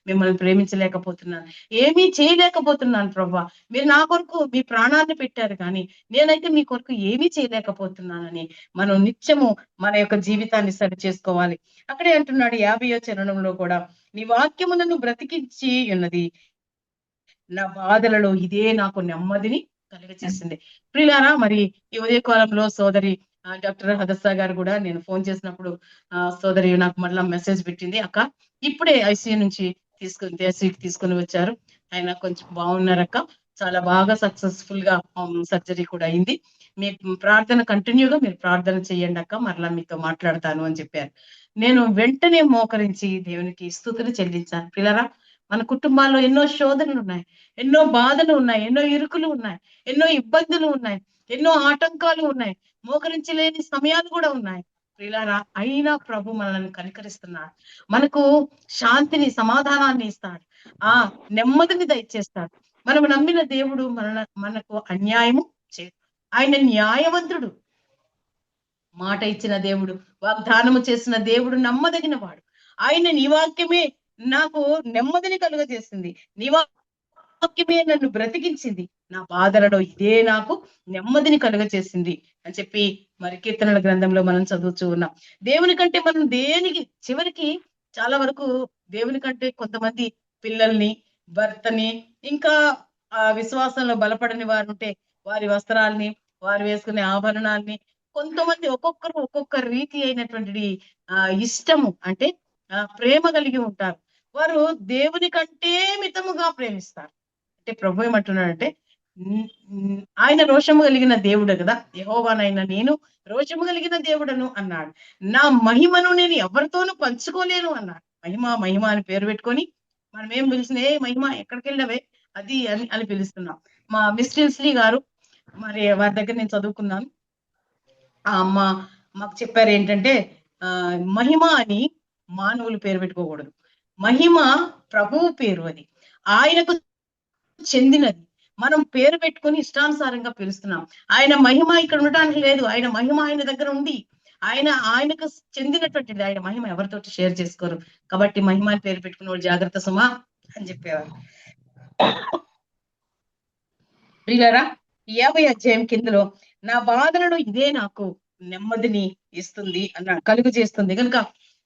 B: మిమ్మల్ని ప్రేమించలేకపోతున్నాను, ఏమీ చేయలేకపోతున్నాను ప్రభువా. మీరు నా కొరకు మీ ప్రాణాన్ని పెట్టారు కానీ నేనైతే మీ కొరకు ఏమీ చేయలేకపోతున్నానని మనం నిత్యము మన యొక్క జీవితాన్ని సరి చేసుకోవాలి. అక్కడే అంటున్నాడు 50వ చరణంలో కూడా, నీ వాక్యము నన్ను బ్రతికించి ఉన్నది, నా బాధలలో ఇదే నాకు నెమ్మదిని కలుగజేసింది. ప్రియులారా, మరి ఈ ఉదయకాలంలో సోదరి డాక్టర్ హదస్సా గారు కూడా నేను ఫోన్ చేసినప్పుడు సోదరి నాకు మళ్ళా మెసేజ్ పెట్టింది, అక్క ఇప్పుడే ఐసీయూ నుంచి తీసుకుని వచ్చారు, ఆయన కొంచెం బాగున్నారక్క, చాలా బాగా సక్సెస్ఫుల్ గా సర్జరీ కూడా అయింది, మీ ప్రార్థన కంటిన్యూగా మీరు ప్రార్థన చేయండి అక్క, మరలా మీతో మాట్లాడతాను అని చెప్పారు. నేను వెంటనే మోకరించి దేవునికి స్తుతులు చెల్లించాను. పిల్లరా, మన కుటుంబాల్లో ఎన్నో శోధనలు ఉన్నాయి, ఎన్నో బాధలు ఉన్నాయి, ఎన్నో ఇరుకులు ఉన్నాయి, ఎన్నో ఇబ్బందులు ఉన్నాయి, ఎన్నో ఆటంకాలు ఉన్నాయి, మోకరించలేని సమయాలు కూడా ఉన్నాయి. ప్రియులారా, అయినా ప్రభు మనల్ని కనికరిస్తున్నాడు, మనకు శాంతిని సమాధానాన్ని ఇస్తాడు, నెమ్మదిని దయచేస్తాడు. మనం నమ్మిన దేవుడు మనకు అన్యాయము చేయడు. ఆయన న్యాయవంతుడు, మాట ఇచ్చిన దేవుడు, వాగ్దానము చేసిన దేవుడు నమ్మదగిన వాడు. ఆయన నీ వాక్యమే నాకు నెమ్మదిని కలుగజేసింది, నీ వాక్యమే నన్ను బ్రతికించింది, నా బాధలలో ఇదే నాకు నెమ్మదిని కలుగజేసింది అని చెప్పి మరి కీర్తనల గ్రంథంలో మనం చదువుతూ ఉన్నాం. దేవుని కంటే మనం చివరికి చాలా వరకు దేవుని కంటే కొంతమంది పిల్లల్ని, భర్తని, ఇంకా విశ్వాసంలో బలపడని వారు ఉంటే వారి వస్త్రాల్ని, వారు వేసుకునే ఆభరణాల్ని, కొంతమంది ఒక్కొక్కరు ఒక్కొక్క రీతి అయినటువంటి ఇష్టము అంటే ప్రేమ కలిగి ఉంటారు. వారు దేవుని కంటే మితముగా ప్రేమిస్తారు. అంటే ప్రభు ఏమంటున్నాడంటే, ఆయన రోషము కలిగిన దేవుడు కదా, యెహోవానైనా నేను రోషము కలిగిన దేవుడను అన్నాడు, నా మహిమను నేను ఎవరితోనూ పంచుకోలేను అన్నాడు. మహిమ అని పేరు పెట్టుకొని మనం ఏం పిలిచిన, మహిమ ఎక్కడికి వెళ్ళవే అది అని పిలుస్తున్నాం. మా మిస్టిల్స్లీ గారు, మరి వారి దగ్గర నేను చదువుకున్నాను, మాకు చెప్పారు ఏంటంటే, మహిమ అని మానవులు పేరు పెట్టుకోకూడదు, మహిమ ప్రభువు పేరు, అది ఆయనకు చెందినది. మనం పేరు పెట్టుకొని ఇష్టానుసారంగా పిలుస్తున్నాం. ఆయన మహిమ ఇక్కడ ఉండటానికి లేదు, ఆయన మహిమ ఆయన దగ్గర ఉంది, ఆయనకు చెందినటువంటిది. ఆయన మహిమ ఎవరితోటి షేర్ చేసుకోరు, కాబట్టి మహిమ అని పేరు పెట్టుకున్న వాళ్ళు జాగ్రత్త సుమా అని చెప్పేవారు. ప్రియులారా, 50వ అధ్యాయం కిందలో నా బాధలను ఇదే నాకు నెమ్మదిని ఇస్తుంది అన్నాడు, కలుగు చేస్తుంది. కనుక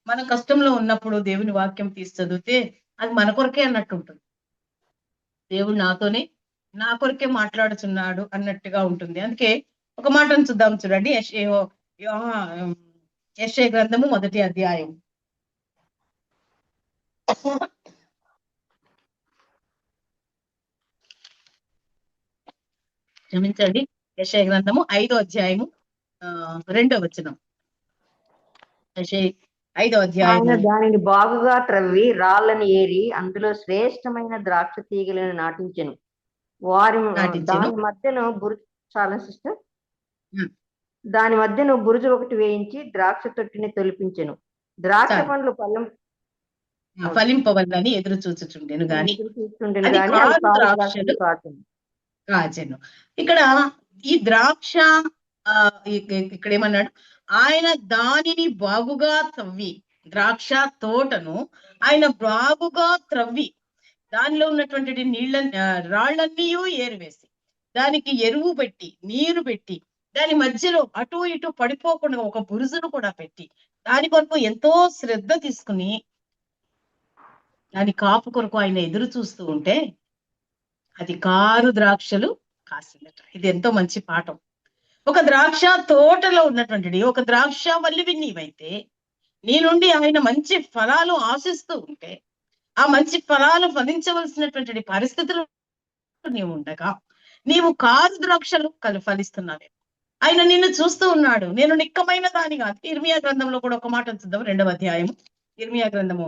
B: మన కష్టంలో ఉన్నప్పుడు దేవుని వాక్యం తీసి చదివితే అది మన కొరకే అన్నట్టు ఉంటుంది. దేవుడు నా కొరకే మాట్లాడుతున్నాడు అన్నట్టుగా ఉంటుంది. అందుకే ఒక మాటను చూద్దాం చూడండి, యెషయా గ్రంథము 1వ అధ్యాయం క్షమించండి, యెషయా గ్రంథము 5వ అధ్యాయము 2వ వచనం. యెషయా 5వ
D: ఆయన
B: అధ్యాయము.
D: దానిని బాగుగా త్రవ్వి రాళ్ళని ఏరి అందులో శ్రేష్టమైన ద్రాక్ష తీగలను నాటించెను. దాని మధ్యను సిస్టర్ దాని మధ్యను బురుజు ఒకటి వేయించి ద్రాక్ష తొట్టిని తొలిపించెను. ద్రాక్ష పండ్లు
B: ఫలింపవల్లని ఎదురు చూచుచుండెను గాని
D: చూస్తుండెను
B: కాచెను. ఇక్కడ ఈ ద్రాక్ష ఇక్కడ ఏమన్నాడు, ఆయన దానిని బాగుగా త్రవ్వి, ద్రాక్ష తోటను ఆయన బాగుగా త్రవ్వి దానిలో ఉన్నటువంటి రాళ్ళన్నీ ఏరివేసి దానికి ఎరువు పెట్టి నీరు పెట్టి దాని మధ్యలో అటు ఇటు పడిపోకుండా ఒక బురుజును కూడా పెట్టి దాని కొరకు ఎంతో శ్రద్ధ తీసుకుని దాని కాపు కొరకు ఆయన ఎదురు చూస్తూ ఉంటే అది కారు ద్రాక్షలు కాసిందట. ఇది ఎంతో మంచి పాఠం. ఒక ద్రాక్ష తోటలో ఉన్నటువంటి ఒక ద్రాక్ష వల్లివి నీవైతే నీ నుండి ఆయన మంచి ఫలాలు ఆశిస్తూ ఉంటే ఆ మంచి ఫలాలు ఫలించవలసినటువంటి పరిస్థితులు నీవు ఉండగా నీవు కారు ద్రాక్షలు ఫలిస్తున్నావే. ఆయన నిన్ను చూస్తూ ఉన్నాడు. నేను నిక్కమైన దాని కాదు. ఇర్మియా గ్రంథంలో కూడా ఒక మాట చూద్దాం. 2వ అధ్యాయం ఇర్మియా గ్రంథము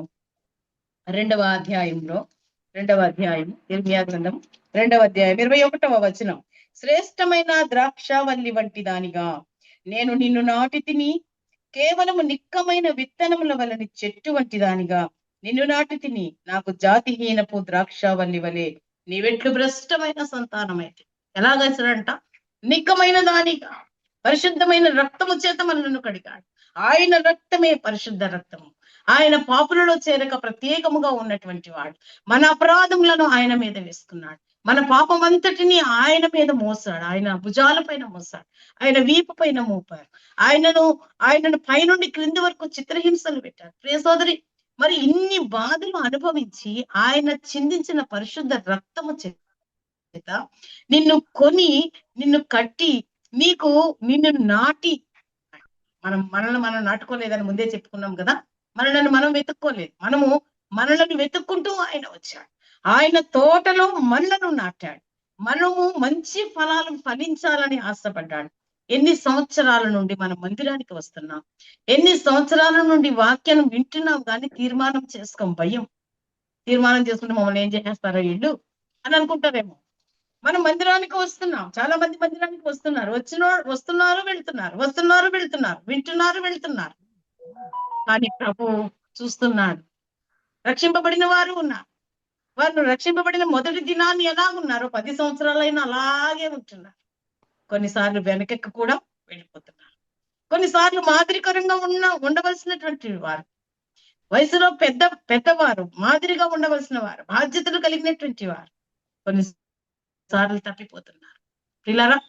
B: 2వ అధ్యాయంలో ఇర్మియా గ్రంథం 2వ అధ్యాయం 21వ వచనం. శ్రేష్టమైన ద్రాక్షవల్లి వంటి దానిగా నేను నిన్ను నాటి తిని, కేవలము నిక్కమైన విత్తనముల వలని చెట్టు వంటి దానిగా నిన్ను నాటి తిని, నాకు జాతిహీనపు ద్రాక్షవల్లి వలె నీవెట్లు భ్రష్టమైన సంతానమైతే. ఎలాగంట? నిక్కమైన దానిగా పరిశుద్ధమైన రక్తము చేత మనలను కడిగాడు. ఆయన రక్తమే పరిశుద్ధ రక్తము. ఆయన పాపులలో చేరక ప్రత్యేకముగా ఉన్నటువంటి వాడు. మన అపరాధములను ఆయన మీద వేసుకున్నాడు. మన పాపం అంతటిని ఆయన మీద మోసాడు. ఆయన భుజాల పైన మోసాడు. ఆయన వీపు పైన మోపారు. ఆయనను పైనుండి క్రింది వరకు చిత్రహింసలు పెట్టారు. ప్రియ సోదరి, మరి ఇన్ని బాధలు అనుభవించి ఆయన చిందించిన పరిశుద్ధ రక్తము చేత నిన్ను కట్టి నిన్ను నాటి, మనల్ని మనం నాటుకోలేదని ముందే చెప్పుకున్నాం కదా. మనల్ని మనం వెతుక్కోలేదు. మనల్ని వెతుక్కుంటూ ఆయన వచ్చాడు. ఆయన తోటలో మనలను నాటాడు. మనము మంచి ఫలాలు ఫలించాలని ఆశపడ్డాడు. ఎన్ని సంవత్సరాల నుండి మనం మందిరానికి వస్తున్నాం, ఎన్ని సంవత్సరాల నుండి వాక్యం వింటున్నాం, కానీ తీర్మానం చేసుకుంటే మమ్మల్ని ఏం చేసేస్తారో ఇల్లు అని అనుకుంటారేమో. మనం మందిరానికి వస్తున్నాం. చాలా మంది మందిరానికి వస్తున్నారు, వస్తున్నారు వెళ్తున్నారు, వింటున్నారు వెళ్తున్నారు. కానీ ప్రభు చూస్తున్నాడు. రక్షింపబడిన వారు ఉన్నారు. వారు రక్షింపబడిన మొదటి దినాన్ని ఎలా ఉన్నారో 10 సంవత్సరాలైనా అలాగే ఉంటున్నారు. కొన్నిసార్లు వెనకెక్క కూడా వెళ్ళిపోతున్నారు. కొన్నిసార్లు మాదిరికరంగా ఉండవలసినటువంటి వారు, వయసులో పెద్దవారు, మాదిరిగా ఉండవలసిన వారు, బాధ్యతలు కలిగినటువంటి వారు కొన్నిసార్లు తప్పిపోతున్నారు. పిల్లరా,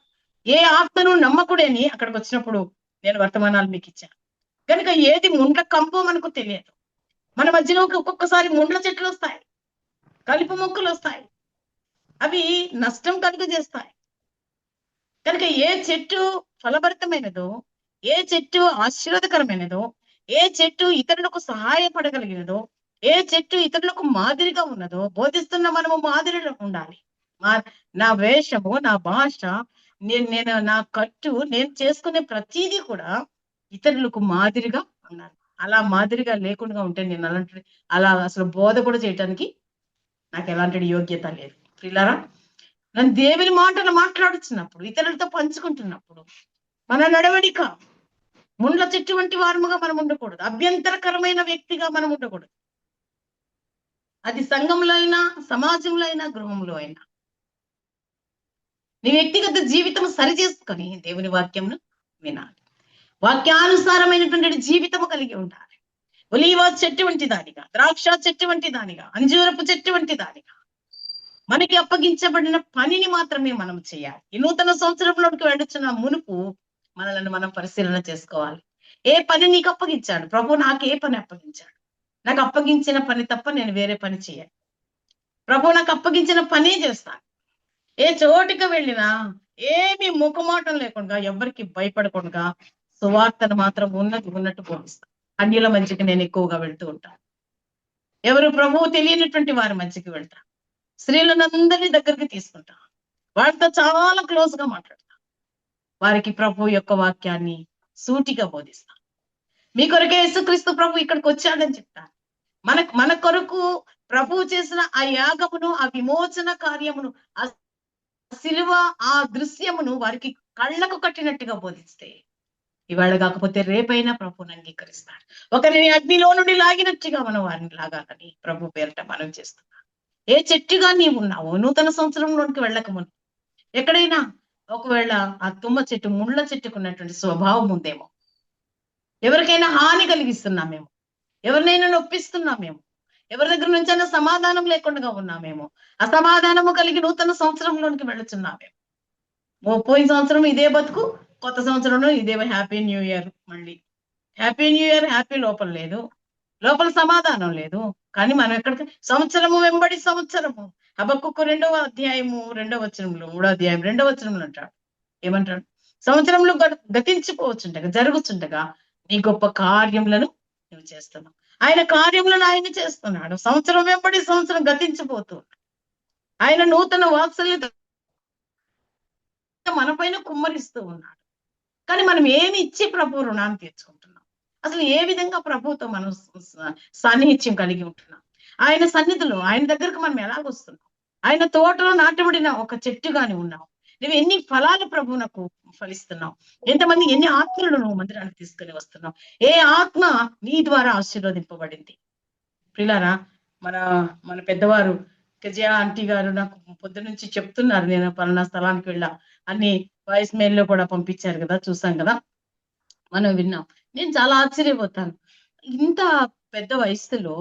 B: ఏ ఆత్మను నమ్మకుడని అక్కడికి వచ్చినప్పుడు నేను వర్తమానాలు మీకు ఇచ్చాను. కనుక ఏది ముండ్ల కంపో మనకు తెలియదు. మన మధ్యలోకి ఒక్కొక్కసారి ముండ్ల చెట్లు వస్తాయి, కలుపు మొక్కలు వస్తాయి. అవి నష్టం కలుగజేస్తాయి. కనుక ఏ చెట్టు ఫలభరితమైనదో, ఏ చెట్టు ఆశీర్వాదకరమైనదో, ఏ చెట్టు ఇతరులకు సహాయపడగలిగినదో, ఏ చెట్టు ఇతరులకు మాదిరిగా ఉన్నదో బోధిస్తున్న మనము మాదిరిలో ఉండాలి. నా వేషము, నా భాష, నేను నా కట్టు, నేను చేసుకునే ప్రతిదీ కూడా ఇతరులకు మాదిరిగా ఉన్నాను. అలా మాదిరిగా లేకుండా ఉంటే నేను అలా అసలు బోధ కూడా చేయటానికి నాకు ఎలాంటి యోగ్యత లేదు. పిల్లరా, నన్ను దేవుని మాటలు మాట్లాడుతున్నప్పుడు, ఇతరులతో పంచుకుంటున్నప్పుడు మన నడవడిక ముండ్ల చెట్టు వంటి వారముగా మనం ఉండకూడదు. అభ్యంతరకరమైన వ్యక్తిగా మనం ఉండకూడదు. అది సంఘంలో అయినా, సమాజంలో అయినా, గృహంలో అయినా. నీ వ్యక్తిగత జీవితం సరి చేసుకొని దేవుని వాక్యంను వినాలి. వాక్యానుసారమైనటువంటి జీవితము కలిగి ఉండాలి. ఒలీవ చెట్టు వంటి దానిగా, ద్రాక్ష చెట్టు వంటి దానిగా, అంజూరపు చెట్టు వంటి దానిగా మనకి అప్పగించబడిన పనిని మాత్రమే మనం చేయాలి. ఈ నూతన సంవత్సరంలోకి వెళ్ళొచ్చిన మునుపు మనల్ని మనం పరిశీలన చేసుకోవాలి. ఏ పని నీకు అప్పగించాడు ప్రభు? నాకు ఏ పని అప్పగించాడు? నాకు అప్పగించిన పని తప్ప నేను వేరే పని చేయాలి. ప్రభు నాకు అప్పగించిన పనే చేస్తాను. ఏ చోటికి వెళ్ళినా ఏమి ముఖమాటం లేకుండా, ఎవరికి భయపడకుండా సువార్తను మాత్రం ఉన్నట్టు బోధిస్తాను. అన్యుల మంచికి నేను ఎక్కువగా వెళ్తూ ఉంటాను. ఎవరు ప్రభువు తెలియనటువంటి వారి మంచికి వెళ్తాను. స్త్రీలను అందరినీ దగ్గరికి తీసుకుంటాను. వారితో చాలా క్లోజ్ గా మాట్లాడతాను. వారికి ప్రభు యొక్క వాక్యాన్ని సూటిగా బోధిస్తాను. మీ కొరకే యేసుక్రీస్తు ప్రభు ఇక్కడికి వచ్చాడని చెప్తాను. మన కొరకు ప్రభువు చేసిన ఆ యాగమును, ఆ విమోచన కార్యమును, ఆ శిలువ, ఆ దృశ్యమును వారికి కళ్ళకు కట్టినట్టుగా బోధిస్తే ఇవాళ కాకపోతే రేపైనా ప్రభువుని అంగీకరిస్తాడు. ఒకరిని అగ్నిలో నుండి లాగినట్టుగా మనం వారిని లాగాలని ప్రభు పేరిట మనం చేస్తున్నాం. ఏ చెట్టుగా నీవు ఉన్నావు, నూతన సంవత్సరంలోనికి వెళ్ళక ముందు ఎక్కడైనా ఒకవేళ ఆ తుమ్మ చెట్టు, ముళ్ళ చెట్టుకున్నటువంటి స్వభావం ఉందేమో, ఎవరికైనా హాని కలిగిస్తున్నామేమో, ఎవరినైనా నొప్పిస్తున్నామేమో, ఎవరి దగ్గర నుంచైనా సమాధానం లేకుండా ఉన్నామేమో, అసమాధానము కలిగి నూతన సంవత్సరంలోనికి వెళుతున్నామేమో. పోయిన సంవత్సరం ఇదే బతుకు, కొత్త సంవత్సరంలో ఇదే హ్యాపీ న్యూ ఇయర్. మళ్ళీ హ్యాపీ న్యూ ఇయర్, హ్యాపీ లోపల లేదు, లోపల సమాధానం లేదు. కానీ మనం ఎక్కడికి సంవత్సరము వెంబడి సంవత్సరము, హబక్కుకు 2వ అధ్యాయము 2వ వచనంలో, 3వ అధ్యాయం 2వ వచనంలో అంటాడు, ఏమంటాడు? సంవత్సరంలో గతించిపోవచ్చుండగా, జరుగుతుండగా నీ గొప్ప కార్యములను నువ్వు చేస్తున్నావు. ఆయన కార్యములను ఆయన చేస్తున్నాడు. సంవత్సరం వెంబడి సంవత్సరం గతించిపోతూ ఆయన నూతన వాత్సల్యత మన పైన కుమ్మరిస్తూ ఉన్నాడు. కానీ మనం ఏమి ఇచ్చి ప్రభు రుణాన్ని తీర్చుకుంటున్నాం? అసలు ఏ విధంగా ప్రభుతో మనం సాన్నిహిత్యం కలిగి ఉంటున్నాం? ఆయన సన్నిధిలో, ఆయన దగ్గరకు మనం ఎలాగొస్తున్నాం? ఆయన తోటలో నాటబడిన ఒక చెట్టుగాని ఉన్నావు. నువ్వు ఎన్ని ఫలాలు ప్రభువునకు ఫలిస్తున్నావు? ఎంతమంది, ఎన్ని ఆత్మలను నువ్వు మందిరానికి తీసుకుని వస్తున్నావు? ఏ ఆత్మ నీ ద్వారా ఆశీర్వదింపబడింది? ప్రియులారా, మన పెద్దవారు కెజియా ఆంటీ గారు నాకు పొద్దు నుంచి చెప్తున్నారు, నేను పలానా స్థలానికి వెళ్ళా అన్ని వాయిస్ మెయిల్ లో కూడా పంపించారు కదా, చూసాం కదా, మనం విన్నాం. నేను చాలా ఆశ్చర్యపోతాను. ఇంత పెద్ద వయసులో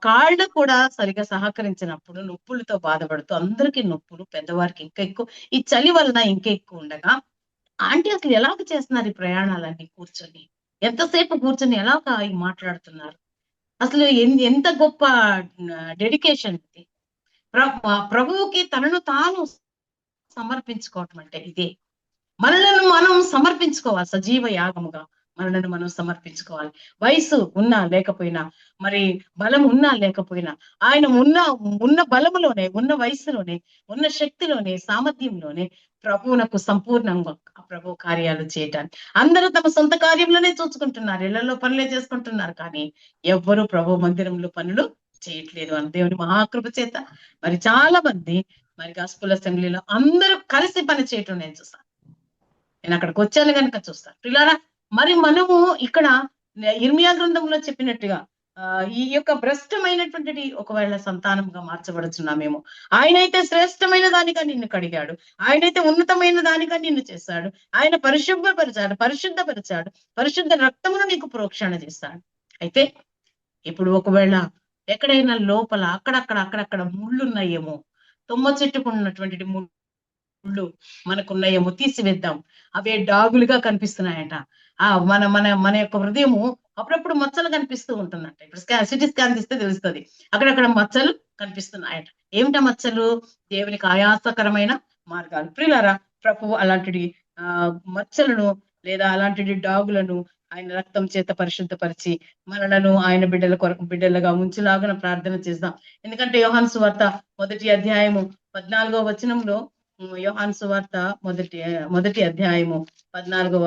B: కాళ్ళు కూడా సరిగా సహకరించినప్పుడు నొప్పులతో బాధపడుతూ, అందరికీ నొప్పులు, పెద్దవారికి ఇంకా ఎక్కువ, ఈ చలి వలన ఇంకా ఎక్కువ ఉండగా ఆంటీ అసలు ఎలాగ చేస్తున్నారు ఈ ప్రయాణాలన్నీ? కూర్చొని ఎంతసేపు కూర్చొని ఎలాగ మాట్లాడుతున్నారు? అసలు ఎంత గొప్ప డెడికేషన్ ఇది! ప్రభువుకి తనను తాను సమర్పించుకోవటం అంటే ఇదే. మనలను మనం సమర్పించుకోవాలి, సజీవ యాగముగా మనలను మనం సమర్పించుకోవాలి. వయసు ఉన్నా లేకపోయినా, మరి బలం ఉన్నా లేకపోయినా, ఆయన ఉన్న బలములోనే, ఉన్న వయసులోనే, ఉన్న శక్తిలోనే, సామర్థ్యంలోనే ప్రభువునకు సంపూర్ణంగా ప్రభు కార్యాలు చేయటానికి. అందరూ తమ సొంత కార్యంలోనే చూసుకుంటున్నారు, ఇళ్లలో పనులే చేసుకుంటున్నారు, కానీ ఎవ్వరూ ప్రభు మందిరంలో పనులు చేయట్లేదు. అని దేవుని మహాకృప చేత మరి చాలా మంది మరి గాస్పుల్ అసెంబ్లీలో అందరూ కలిసి పని చేయటం నేను చూస్తాను. నేను అక్కడికి వచ్చాను కనుక చూస్తాను. పిల్లారా, మరి మనము ఇక్కడ ఇర్మియా గ్రంథంలో చెప్పినట్టుగా ఈ యొక్క భ్రష్టమైనటువంటిది ఒకవేళ సంతానంగా మార్చబడుచున్నామేమో. ఆయనైతే శ్రేష్టమైన దానిగా నిన్ను కడిగాడు, ఆయనైతే ఉన్నతమైన దానిగా నిన్ను చేశాడు, ఆయన పరిశుద్ధపరిచాడు, పరిశుద్ధ రక్తమును నీకు ప్రోక్షణ చేస్తాడు. అయితే ఇప్పుడు ఒకవేళ ఎక్కడైనా లోపల అక్కడక్కడ ముళ్ళున్నాయేమో, తుమ్మ చెట్టుకున్నటువంటి ముళ్ళు మనకున్నాయేమో, తీసివేద్దాం. అవే డాగులుగా కనిపిస్తున్నాయట. మన మన మన యొక్క హృదయము అప్పుడప్పుడు మచ్చలు కనిపిస్తూ ఉంటుందంట. ఇప్పుడు సిటీ స్కాన్ తీస్తే తెలుస్తుంది, అక్కడక్కడ మచ్చలు కనిపిస్తున్నాయట. ఏమిటా మచ్చలు? దేవునికి ఆయాసకరమైన మార్గాలు. ప్రియులారా, ప్రభువు అలాంటి మచ్చలను లేదా అలాంటి డాగులను ఆయన రక్తం చేత పరిశుద్ధపరిచి మనలను ఆయన బిడ్డలుగా ఉంచులాగా ప్రార్థన చేద్దాం. ఎందుకంటే యోహాను సువార్త 1వ అధ్యాయము 14వ వచనంలో, యోహాను సువార్త 1వ అధ్యాయము 14వ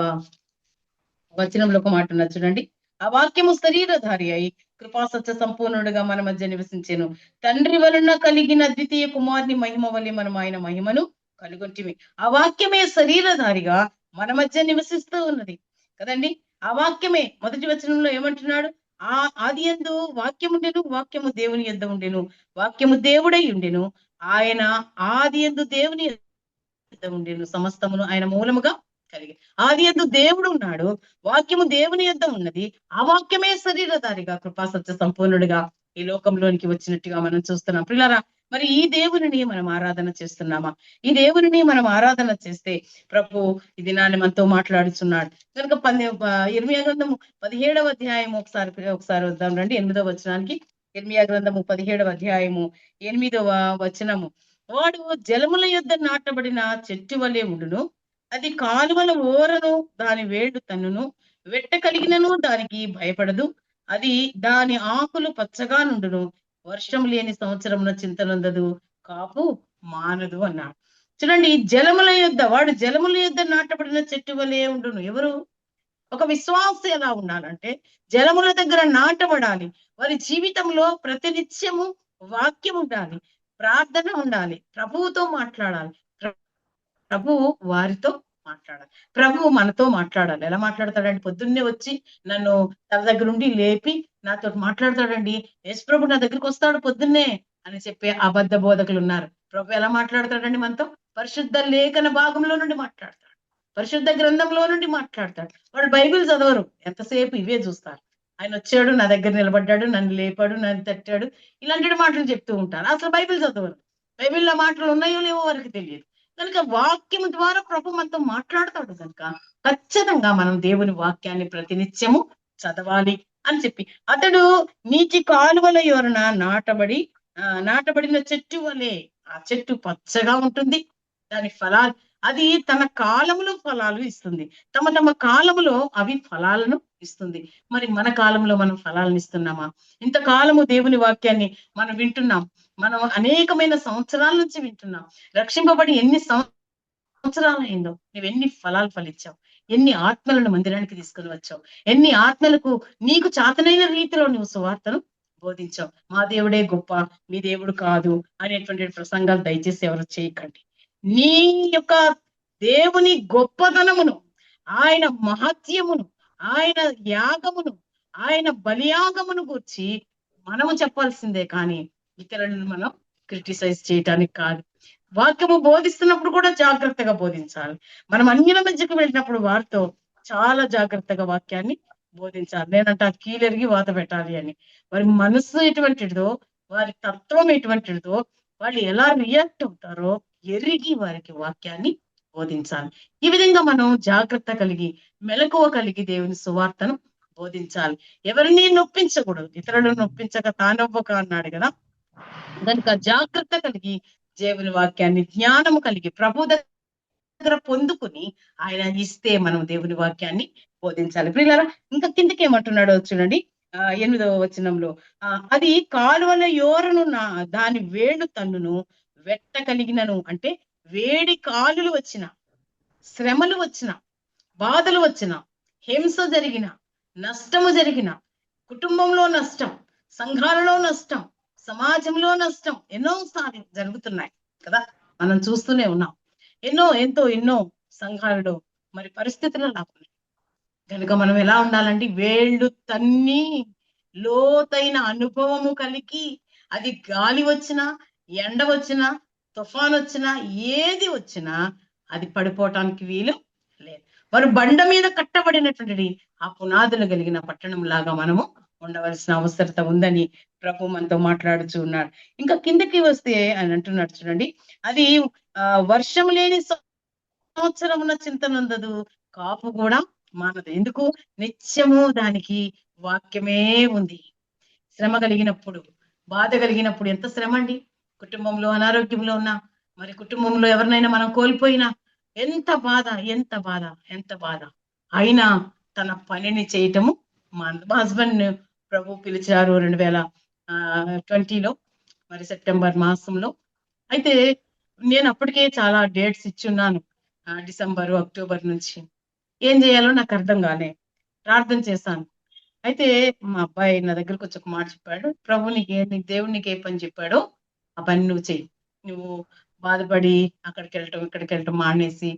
B: వచనంలో ఒక మాట ఉన్నది చూడండి. ఆ వాక్యము శరీరధారి అయి కృపాసత్య సంపూర్ణుడుగా మన మధ్య నివసించెను. తండ్రి వలన కలిగిన ద్వితీయ కుమారుని మహిమ వలె మనం ఆయన మహిమను కనుగొంటిమి. ఆ వాక్యమే శరీరధారిగా మన మధ్య నివసిస్తూ ఉన్నది కదండి. ఆ వాక్యమే 1వ వచనంలో ఏమంటున్నాడు? ఆదియందు వాక్యముండెను, వాక్యము దేవుని యొద్ద ఉండెను, వాక్యము దేవుడై ఉండెను, ఆయన ఆదియందు దేవుని యొద్ద ఉండెను, సమస్తమును ఆయన మూలముగా కలిగి. ఆదియందు దేవుడు ఉన్నాడు, వాక్యము దేవుని యొద్ద ఉన్నది, ఆ వాక్యమే శరీరధారిగా కృపాసత్య సంపూర్ణుడిగా ఈ లోకంలోనికి వచ్చినట్టుగా మనం చూస్తున్నాం. పిల్లరా, మరి ఈ దేవుని మనం ఆరాధన చేస్తున్నామా? ఈ దేవుని మనం ఆరాధన చేస్తే ప్రభు ఈ దినాన్ని మనతో మాట్లాడుచున్నాడు కనుక ఇర్మియా గ్రంథము 17వ అధ్యాయము ఒకసారి వద్దాం రండి. 8వ వచనానికి. ఇర్మియా గ్రంథము 17వ అధ్యాయము 8వ వచనము. వాడు జలముల యొద్ద నాటబడిన చెట్టు వలె ఉండును, అది కాలువల ఓరను దాని వేళ్ళు తన్నును, వెట్ట కలిగినను దానికి భయపడదు, అది దాని ఆకులు పచ్చగా నుండును, వర్షం లేని సంవత్సరమున చింతనుందదు, కాపు మానదు అన్నాడు. చూడండి, జలముల యొద్ద, వాడు జలముల యొద్ద నాటబడిన చెట్టు వలె ఉండును. ఎవరు? ఒక విశ్వాస ఎలా ఉండాలంటే జలముల దగ్గర నాటబడాలి. వారి జీవితంలో ప్రతినిత్యము వాక్యం ఉండాలి, ప్రార్థన ఉండాలి, ప్రభువుతో మాట్లాడాలి, ప్రభువు వారితో మాట్లాడాలి, ప్రభువు మనతో మాట్లాడాలి. ఎలా మాట్లాడతాడండి? పొద్దున్నే వచ్చి నన్ను తన దగ్గర నుండి లేపి నాతో మాట్లాడతాడండి. యేసు ప్రభు నా దగ్గరికి వస్తాడు పొద్దున్నే అని చెప్పే అబద్ధ బోధకులు ఉన్నారు. ప్రభు ఎలా మాట్లాడతాడండి మనతో? పరిశుద్ధ లేఖన భాగంలో నుండి మాట్లాడతాడు, పరిశుద్ధ గ్రంథంలో నుండి మాట్లాడతాడు. వాళ్ళు బైబిల్ చదవరు, ఎంతసేపు ఇవే చూస్తారు. ఆయన వచ్చాడు, నా దగ్గర నిలబడ్డాడు, నన్ను లేపాడు, నన్ను తట్టాడు, ఇలాంటి మాటలు చెప్తూ ఉంటారు. అసలు బైబిల్ చదవరు. బైబిల్లో మాటలు ఉన్నాయో లేవో వారికి తెలియదు. కనుక వాక్యం ద్వారా ప్రభు మనతో మాట్లాడతాడు. కనుక ఖచ్చితంగా మనం దేవుని వాక్యాన్ని ప్రతినిత్యము చదవాలి అని చెప్పి, అతడు నీటి కాలువల యొరన నాటబడిన చెట్టు వలె, ఆ చెట్టు పచ్చగా ఉంటుంది, దాని ఫలాలు, అది తన కాలములో ఫలాలు ఇస్తుంది, తమ కాలములో అవి ఫలాలను ఇస్తుంది. మరి మన కాలంలో మనం ఫలాలను ఇస్తున్నామా? ఇంతకాలము దేవుని వాక్యాన్ని మనం వింటున్నాం, మనం అనేకమైన సంవత్సరాల నుంచి వింటున్నాం. రక్షింపబడి ఎన్ని సంవత్సరాలు అయిందో, నువ్వెన్ని ఫలాలు ఫలించావు, ఎన్ని ఆత్మలను మందిరానికి తీసుకుని వచ్చావు, ఎన్ని ఆత్మలకు నీకు చాతనైన రీతిలో నువ్వు సువార్తను బోధించావు. మా దేవుడే గొప్ప, మీ దేవుడు కాదు అనేటువంటి ప్రసంగాలు దయచేసి ఎవరు చేయకండి. నీ యొక్క దేవుని గొప్పతనమును, ఆయన మహత్యమును, ఆయన యాగమును, ఆయన బలియాగమును గురించి మనము చెప్పాల్సిందే, కానీ ఇతరులను మనం క్రిటిసైజ్ చేయటానికి కాదు. వాక్యము బోధిస్తున్నప్పుడు కూడా జాగ్రత్తగా బోధించాలి. మనం అన్యుల మధ్యకు వెళ్ళినప్పుడు వారితో చాలా జాగ్రత్తగా వాక్యాన్ని బోధించాలి. నేనంట కీలెరిగి వాత పెట్టాలి అని. వారి మనస్సు ఎటువంటిదో, వారి తత్వం ఎటువంటిదో, వాళ్ళు ఎలా రియాక్ట్ అవుతారో ఎరిగి వారికి వాక్యాన్ని బోధించాలి. ఈ విధంగా మనం జాగ్రత్త కలిగి, మెలకువ కలిగి దేవుని సువార్తను బోధించాలి. ఎవరిని నొప్పించకూడదు, ఇతరులను నొప్పించక తానొవ్వక అన్నాడు కదా. కనుక జాగ్రత్త కలిగి దేవుని వాక్యాన్ని జ్ఞానము కలిగి ప్రభు దగ్గర పొందుకుని ఆయన ఇస్తే మనం దేవుని వాక్యాన్ని బోధించాలి. ప్రియులారా, ఇంకా కిందకి ఏమంటున్నాడో చూడండి, 8వ వచనంలో, అది కాలువల యోరను దాని వేళ్ళు తన్నును వెట్ట కలిగినను, అంటే వేడి కాలులు వచ్చిన, శ్రమలు వచ్చిన, బాధలు వచ్చిన, హింస జరిగిన, నష్టము జరిగిన, కుటుంబంలో నష్టం, సంఘాలలో నష్టం, సమాజంలో నష్టం ఎన్నోసార్లు జరుగుతున్నాయి కదా, మనం చూస్తూనే ఉన్నాం. ఎన్నో సంఘాలలో మరి పరిస్థితులు లాగున్నాయి. కనుక మనం ఎలా ఉండాలండి? వేళ్ళు తన్ని లోతైన అనుభవము కలిగి, అది గాలి వచ్చినా, ఎండ వచ్చినా, తుఫాన్ వచ్చినా, ఏది వచ్చినా అది పడిపోవటానికి వీలు లేదు. వారు బండ మీద కట్టబడినటువంటి ఆ పునాదులు కలిగిన పట్టణం లాగా మనము ఉండవలసిన అవసరత ఉందని ప్రభు మనతో మాట్లాడుచూ ఉన్నాడు. ఇంకా కిందకి వస్తే అని అంటున్నాడు చూడండి, అది వర్షం లేని సంవత్సరమున చింతనందదు, కాపు కూడా మానదు. ఎందుకు? నిత్యము దానికి వాక్యమే ఉంది. శ్రమ కలిగినప్పుడు, బాధ కలిగినప్పుడు, ఎంత శ్రమ అండి! కుటుంబంలో అనారోగ్యంలో ఉన్నా, మరి కుటుంబంలో ఎవరినైనా మనం కోల్పోయినా ఎంత బాధ, ఎంత బాధ, ఎంత బాధ. అయినా తన పనిని చేయటము మా హస్బెండ్ ప్రభు పిలిచారు 2020లో, మరి సెప్టెంబర్ మాసంలో. అయితే నేను అప్పటికే చాలా డేట్స్ ఇచ్చున్నాను, డిసెంబరు, అక్టోబర్ నుంచి. ఏం చేయాలో నాకు అర్థం కాలే, ప్రార్థన చేశాను. అయితే మా అబ్బాయి నా దగ్గరకు వచ్చి ఒక మాట చెప్పాడు, ప్రభు నీకు దేవుడు నీకు ఏ పని చెప్పాడో ఆ పని నువ్వు చెయ్యి. నువ్వు బాధపడి అక్కడికి వెళ్ళటం ఇక్కడికి వెళ్ళటం మానేసి,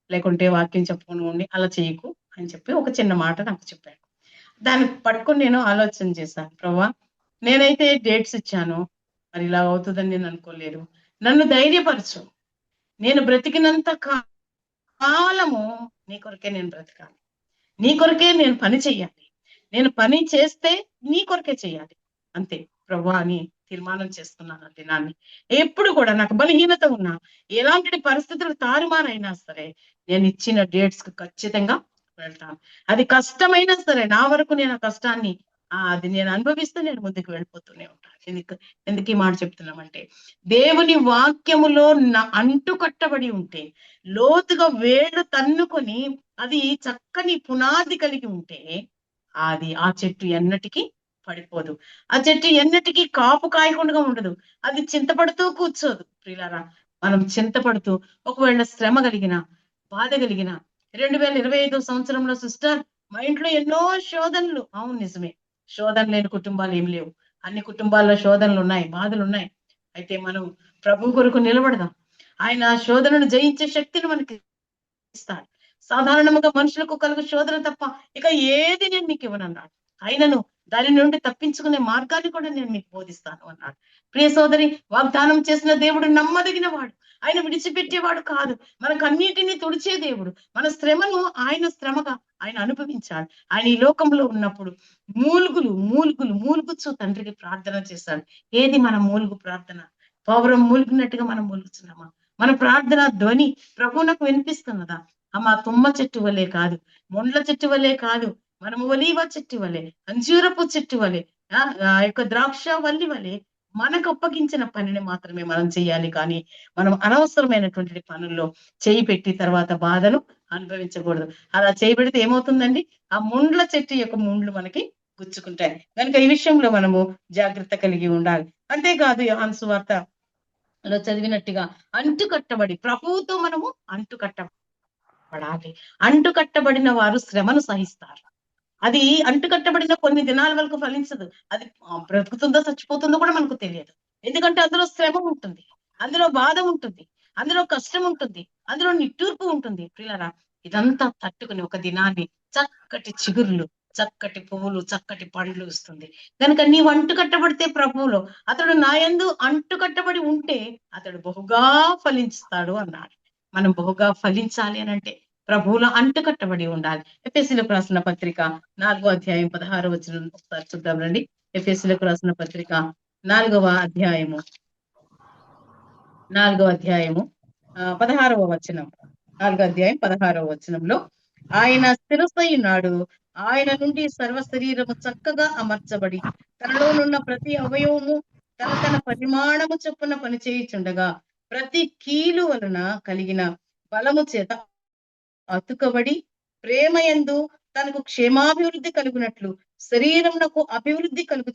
B: లేకుంటే వాక్యం చెప్పుకుని ఉండి అలా చేయకు అని చెప్పి ఒక చిన్న మాట నాకు చెప్పాడు. దాన్ని పట్టుకొని నేను ఆలోచన చేశాను, ప్రభా నేనైతే డేట్స్ ఇచ్చాను, మరి ఇలా అవుతుందని నేను అనుకోలేదు. నన్ను ధైర్యపరచు, నేను బ్రతికినంత కాలము నీ కొరకే నేను బ్రతకాలి, నీ కొరకే నేను పని చెయ్యాలి, నేను పని చేస్తే నీ కొరకే చెయ్యాలి, అంతే ప్రభు అని తీర్మానం చేసుకున్నాను. ఆ దినాన్ని ఎప్పుడు కూడా నాకు బలహీనత ఉన్నా, ఎలాంటి పరిస్థితులు తారుమారైనా సరే, నేను ఇచ్చిన డేట్స్ కు ఖచ్చితంగా వెళ్తాను. అది కష్టమైనా సరే, నా వరకు నేను ఆ కష్టాన్ని అది నేను అనుభవిస్తూ నేను ముందుకు వెళ్ళిపోతూనే ఉంటాను. ఎందుకు ఈ మాట చెప్తున్నామంటే, దేవుని వాక్యములో అంటు కట్టబడి ఉంటే, లోతుగా వేళ్ళు తన్నుకొని అది చక్కని పునాది కలిగి ఉంటే, అది ఆ చెట్టు ఎన్నటికీ పడిపోదు, ఆ చెట్టు ఎన్నటికీ కాపు కాయకుండా ఉండదు, అది చింతపడుతూ కూర్చోదు. ప్రియులారా, మనం చింతపడుతూ ఒకవేళ శ్రమ కలిగిన, బాధ కలిగిన 2025 సంవత్సరంలో సిస్టర్ మా ఇంట్లో ఎన్నో శోధనలు. అవును నిజమే. శోధన లేని కుటుంబాలు ఏం లేవు. అన్ని కుటుంబాల్లో శోధనలు ఉన్నాయి, బాధలు ఉన్నాయి. అయితే మనం ప్రభు కొరకు నిలబడదాం. ఆయన శోధనను జయించే శక్తిని మనకి ఇస్తాడు. సాధారణంగా మనుషులకు కలుగు శోధన తప్ప ఇక ఏది నేను మీకు ఇవ్వనన్నాడు. అయినను దాని నుండి తప్పించుకునే మార్గాన్ని కూడా నేను మీకు బోధిస్తాను అన్నాడు. ప్రియ సోదరి, వాగ్దానం చేసిన దేవుడు నమ్మదగిన వాడు. ఆయన విడిచిపెట్టేవాడు కాదు. మనకు అన్నిటినీ తుడిచే దేవుడు. మన శ్రమను ఆయన శ్రమగా ఆయన అనుభవించాడు. ఆయన ఈ లోకంలో ఉన్నప్పుడు మూలుగుచు తండ్రికి ప్రార్థన చేశాడు. ఏది మన మూలుగు ప్రార్థన? పౌరం మూలుగున్నట్టుగా మనం మూలుగుతున్నామా? మన ప్రార్థన ధ్వని ప్రభువునకు వినిపిస్తున్నదా? మా తుమ్మ చెట్టు వలె కాదు, మొండ్ల చెట్టు వలె కాదు, మనము ఒలీవ చెట్టు వలె, అంజూరపు చెట్టు వలె, ఆ యొక్క ద్రాక్ష వల్లి వలె మనకు అప్పగించిన పనిని మాత్రమే మనం చేయాలి. కానీ మనం అనవసరమైనటువంటి పనుల్లో చేయి పెట్టి తర్వాత బాధను అనుభవించకూడదు. అలా చేయబెడితే ఏమవుతుందండి? ఆ ముండ్ల చెట్టు యొక్క ముండ్లు మనకి గుచ్చుకుంటాయి. కనుక ఈ విషయంలో మనము జాగ్రత్త కలిగి ఉండాలి. అంతేకాదు యోహాను సువార్తలో చదివినట్టుగా అంటుకట్టబడి ప్రభువుతో మనము అంటుకట్టబడాలి. అంటుకట్టబడిన వారు శ్రమను సహిస్తారు. అది అంటుకట్టబడిన కొన్ని దినాల వరకు ఫలించదు. అది బ్రతుకుతుందో చచ్చిపోతుందో కూడా మనకు తెలియదు. ఎందుకంటే అందులో శ్రమ ఉంటుంది, అందులో బాధ ఉంటుంది, అందులో కష్టం ఉంటుంది, అందులో నిట్టూర్పు ఉంటుంది. ప్రియులారా, ఇదంతా తట్టుకుని ఒక దినాన్ని చక్కటి చిగుర్లు, చక్కటి పువ్వులు, చక్కటి పండ్లు ఇస్తుంది. కనుక నీవు అంటుకట్టబడితే ప్రభువులో, అతడు నాయందు అంటుకట్టబడి ఉంటే అతడు బహుగా ఫలించుతాడు అన్నాడు. మనం బహుగా ఫలించాలి అని అంటే ప్రభువులో అంటుకట్టబడి ఉండాలి. ఎఫెసీయులకు రాసిన పత్రిక 4వ అధ్యాయం 16వ వచనం ఒకసారి చూద్దాం రండి. ఎఫెసీయులకు రాసిన పత్రిక 4వ అధ్యాయము 16వ వచనం. 4వ అధ్యాయం 16వ వచనంలో, ఆయన శిరస్సై ఉన్నాడు, ఆయన నుండి సర్వ శరీరము చక్కగా అమర్చబడి తనలోనున్న ప్రతి అవయవము తన పరిమాణము చొప్పున పనిచేయుచుండగా ప్రతి కీలు వలన కలిగిన బలము చేత అతుకబడి ప్రేమయందు తనకు క్షేమాభివృద్ధి కలుగునట్లు శరీరమునకు అభివృద్ధి కలుగు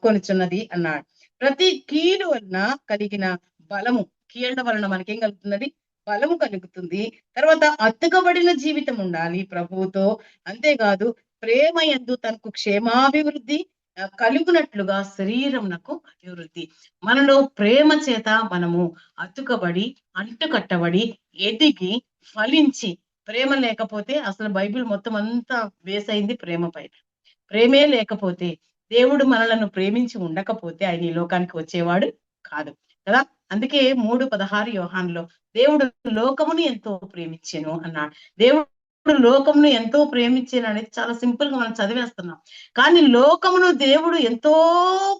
B: కొనుచున్నది అన్నాడు. ప్రతి కీలు వలన కలిగిన బలము, కీళ్ళ వలన మనకేం కలుగుతున్నది? బలము కలుగుతుంది. తర్వాత అతుకబడిన జీవితం ఉండాలి ప్రభువుతో. అంతేకాదు ప్రేమయందు తనకు క్షేమాభివృద్ధి కలుగునట్లుగా శరీరమునకు అభివృద్ధి. మనలో ప్రేమ చేత మనము అతుకబడి, అంటుకట్టబడి, ఎదిగి, ఫలించి. ప్రేమ లేకపోతే అసలు బైబిల్ మొత్తం అంతా వేసైంది ప్రేమ పైన. ప్రేమే లేకపోతే, దేవుడు మనలను ప్రేమించి ఉండకపోతే ఆయన ఈ లోకానికి వచ్చేవాడు కాదు కదా. అందుకే 3:16 యోహానులో దేవుడు లోకమును ఎంతో ప్రేమించెను అన్నాడు. దేవుడు లోకమును ఎంతో ప్రేమించాను అనేది చాలా సింపుల్ గా మనం చదివేస్తున్నాం. కానీ లోకమును దేవుడు ఎంతో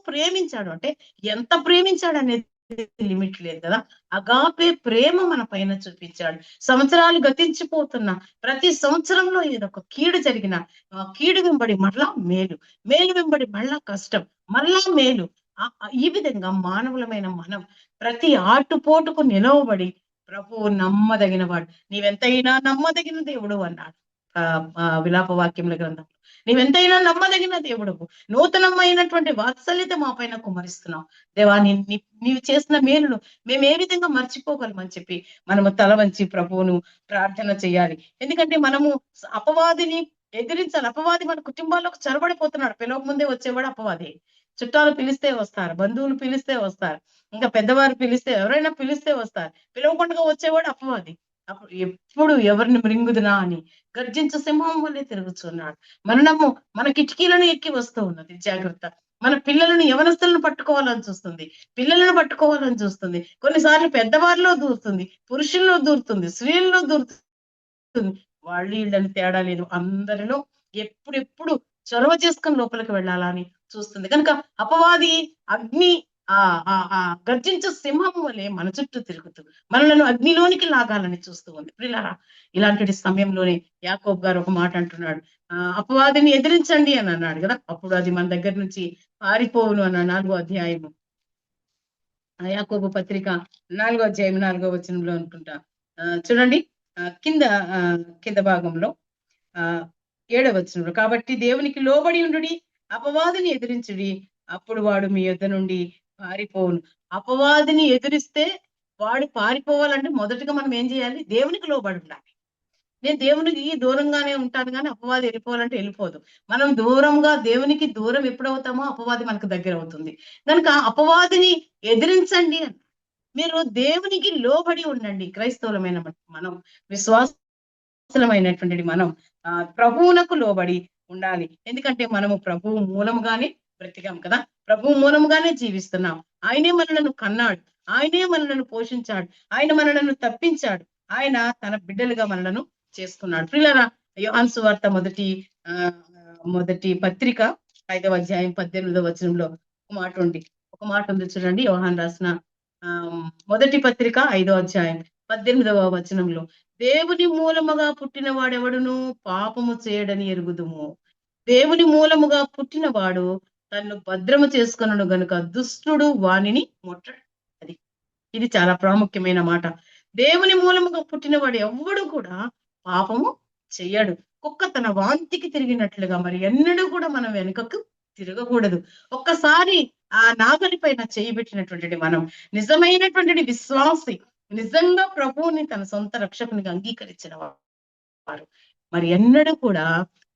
B: ప్రేమించాడు అంటే ఎంత ప్రేమించాడు అనేది లిమిట్ లేదు కదా. అగాపే ప్రేమ మన పైన చూపించాడు. సంవత్సరాలు గతించిపోతున్నా ప్రతి సంవత్సరంలో ఏదో ఒక కీడు జరిగిన, కీడు వెంబడి మరలా మేలు, మేలు వెంబడి మరలా కష్టం, మరలా మేలు. ఈ విధంగా మానవులమైన మనం ప్రతి ఆటుపోటుకు నిలవబడి ప్రభువు నమ్మదగిన వాడు, నీవెంతైనా నమ్మదగిన దేవుడు అన్నాడు విలాప వాక్యముల గ్రంథంలో. నీవెంతైనా నమ్మదగిన దేవుడు, నూతనమైనటువంటి వాత్సల్యత మా పైన కుమరిస్తున్నావు దేవా. నీవు చేసిన మేలును మేము ఏ విధంగా మర్చిపోగలమని చెప్పి మనము తల వంచి ప్రభువును ప్రార్థన చేయాలి. ఎందుకంటే మనము అపవాదిని ఎదిరించాలి. అపవాది మన కుటుంబాల్లోకి చొరబడిపోతున్నాడు. పిలవక ముందే వచ్చేవాడు అపవాది. చుట్టాలు పిలిస్తే వస్తారు, బంధువులు పిలిస్తే వస్తారు, ఇంకా పెద్దవారు పిలిస్తే, ఎవరైనా పిలిస్తే వస్తారు. పిలవకుండా వచ్చేవాడు అపవాది. అప్పుడు ఎప్పుడు ఎవరిని మృంగుదునా అని గర్జించు సింహం వల్లే తిరుగుతున్నాడు. మన కిటికీలను ఎక్కి వస్తూ ఉన్నది. జాగ్రత్త. మన పిల్లలను, యవనస్తులను పట్టుకోవాలని చూస్తుంది, పిల్లలను పట్టుకోవాలని చూస్తుంది. కొన్నిసార్లు పెద్దవారిలో దూరుతుంది, పురుషుల్లో దూరుతుంది, స్త్రీల్లో దూరుతుంది. వాళ్ళు వీళ్ళని తేడా లేదు, అందరిలో ఎప్పుడెప్పుడు చొరవ చేసుకుని లోపలికి వెళ్ళాలని చూస్తుంది. కనుక అపవాది అగ్ని గర్జించు సింహం వలె మన చుట్టూ తిరుగుతూ మనలను అగ్నిలోనికి లాగాలని చూస్తూ ఉంది. ప్రియులారా, ఇలాంటి సమయంలోనే యాకోబు గారు ఒక మాట అంటున్నాడు, అపవాదిని ఎదిరించండి అని అన్నాడు కదా. అప్పుడు అది మన దగ్గర నుంచి పారిపోవును అన్న 4వ అధ్యాయము, యాకోబు పత్రిక 4వ అధ్యాయం 4వ వచనంలో అనుకుంటా. చూడండి కింద భాగంలో 7వ వచనంలో, కాబట్టి దేవునికి లోబడి ఉండుడి, అపవాదిని ఎదిరించుడి, అప్పుడు వాడు మీ యొద్ద నుండి పారిపోవును. అపవాదిని ఎదిరిస్తే వాడు పారిపోవాలంటే మొదటగా మనం ఏం చేయాలి? దేవునికి లోబడి ఉండాలి. నేను దేవునికి దూరంగానే ఉంటాను కానీ అపవాది వెళ్ళిపోవాలంటే వెళ్ళిపోదు. మనం దూరంగా దేవునికి దూరం ఎప్పుడవుతామో అపవాది మనకు దగ్గర అవుతుంది. కనుక అపవాదిని ఎదిరించండి అని. మీరు దేవునికి లోబడి ఉండండి. క్రైస్తవులమైన మనం, విశ్వాసమైనటువంటి మనం ప్రభువునకు లోబడి ఉండాలి. ఎందుకంటే మనము ప్రభువు మూలముగానే బ్రతికాం కదా, ప్రభువు మూలముగానే జీవిస్తున్నాం. ఆయనే మనలను కన్నాడు, ఆయనే మనలను పోషించాడు, ఆయన మనలను తప్పించాడు, ఆయన తన బిడ్డలుగా మనలను చేసుకున్నాడు. ప్రియులారా, యోహాను సువార్త మొదటి పత్రిక 5వ అధ్యాయం 18వ వచనంలో ఒక మాట ఉంది చూడండి. యోహాను రాసిన మొదటి పత్రిక 5వ అధ్యాయం 18వ వచనంలో, దేవుని మూలముగా పుట్టిన వాడెవడును పాపము చేయడని ఎరుగుదుము. దేవుని మూలముగా పుట్టినవాడు తన్ను భద్రము చేసుకొనను గనుక దుష్టుడు వానిని ముట్టడు. ఇది చాలా ప్రాముఖ్యమైన మాట. దేవుని మూలముగా పుట్టినవాడు ఎవ్వడు కూడా పాపము చెయ్యడు. కుక్క తన వాంతికి తిరిగినట్లుగా మరి ఎన్నడూ కూడా మనం వెనుకకు తిరగకూడదు. ఒక్కసారి ఆ నాగలి పైన చేయబెట్టినటువంటి మనం నిజమైనటువంటి విశ్వాసి, నిజంగా ప్రభువుని తన సొంత రక్షకునిగా అంగీకరించిన వారు మరి ఎన్నడూ కూడా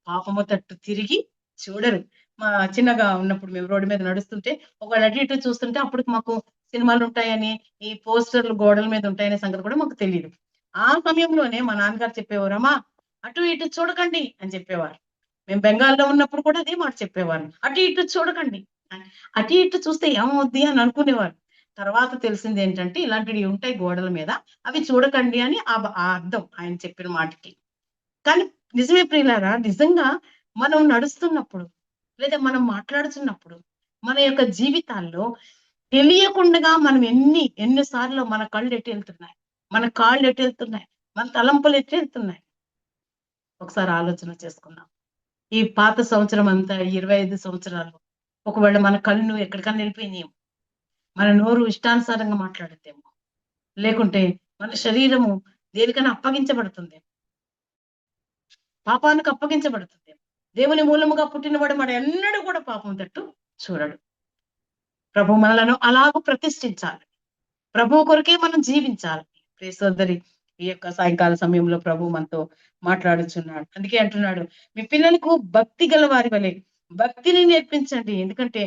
B: పాపము తట్టు తిరిగి చూడరు. మా చిన్నగా ఉన్నప్పుడు మేము రోడ్డు మీద నడుస్తుంటే ఒకవేళ అటు ఇటు చూస్తుంటే అప్పుడు మాకు సినిమాలు ఉంటాయని, ఈ పోస్టర్లు గోడల మీద ఉంటాయనే సంగతి కూడా మాకు తెలియదు. ఆ సమయంలోనే మా నాన్నగారు చెప్పేవారమ్మా, అటు ఇటు చూడకండి అని చెప్పేవారు. మేము బెంగాల్లో ఉన్నప్పుడు కూడా అదే మాట చెప్పేవారు, అటు ఇటు చూడకండి. అటు ఇటు చూస్తే ఏమవుద్ది అని అనుకునేవారు. తర్వాత తెలిసింది ఏంటంటే ఇలాంటివి ఉంటాయి గోడల మీద, అవి చూడకండి అని ఆ అర్థం ఆయన చెప్పిన మాటకి. కానీ నిజమే ప్రియులారా, నిజంగా మనం నడుస్తున్నప్పుడు లేదా మనం మాట్లాడుతున్నప్పుడు మన యొక్క జీవితాల్లో తెలియకుండా మనం ఎన్నిసార్లు మన కళ్ళు ఎటు వెళ్తున్నాయి, మన కాళ్ళు ఎటు వెళ్తున్నాయి, మన తలంపులు ఎటు వెళ్తున్నాయి ఒకసారి ఆలోచన చేసుకుందాం. ఈ పాత సంవత్సరం అంతా 25 సంవత్సరాలు ఒకవేళ మన కళ్ళు ఎక్కడికన్నా వెళ్ళిపోయినాయేమో, మన నోరు ఇష్టానుసారంగా మాట్లాడితేమో, లేకుంటే మన శరీరము దేనికైనా అప్పగించబడుతుంది, పాపానికి అప్పగించబడుతుంది. దేవుని మూలముగా పుట్టినవాడు మన ఎన్నడూ కూడా పాపం తట్టు చూడడు. ప్రభు మనలను అలాగూ ప్రతిష్ఠించాలి, ప్రభు కొరకే మనం జీవించాలి. ప్రియ సోదరి, ఈ యొక్క సాయంకాల సమయంలో ప్రభు మనతో మాట్లాడుచున్నాడు. అందుకే అంటున్నాడు, మీ పిల్లలకు భక్తి గల వారి వలె భక్తిని నేర్పించండి. ఎందుకంటే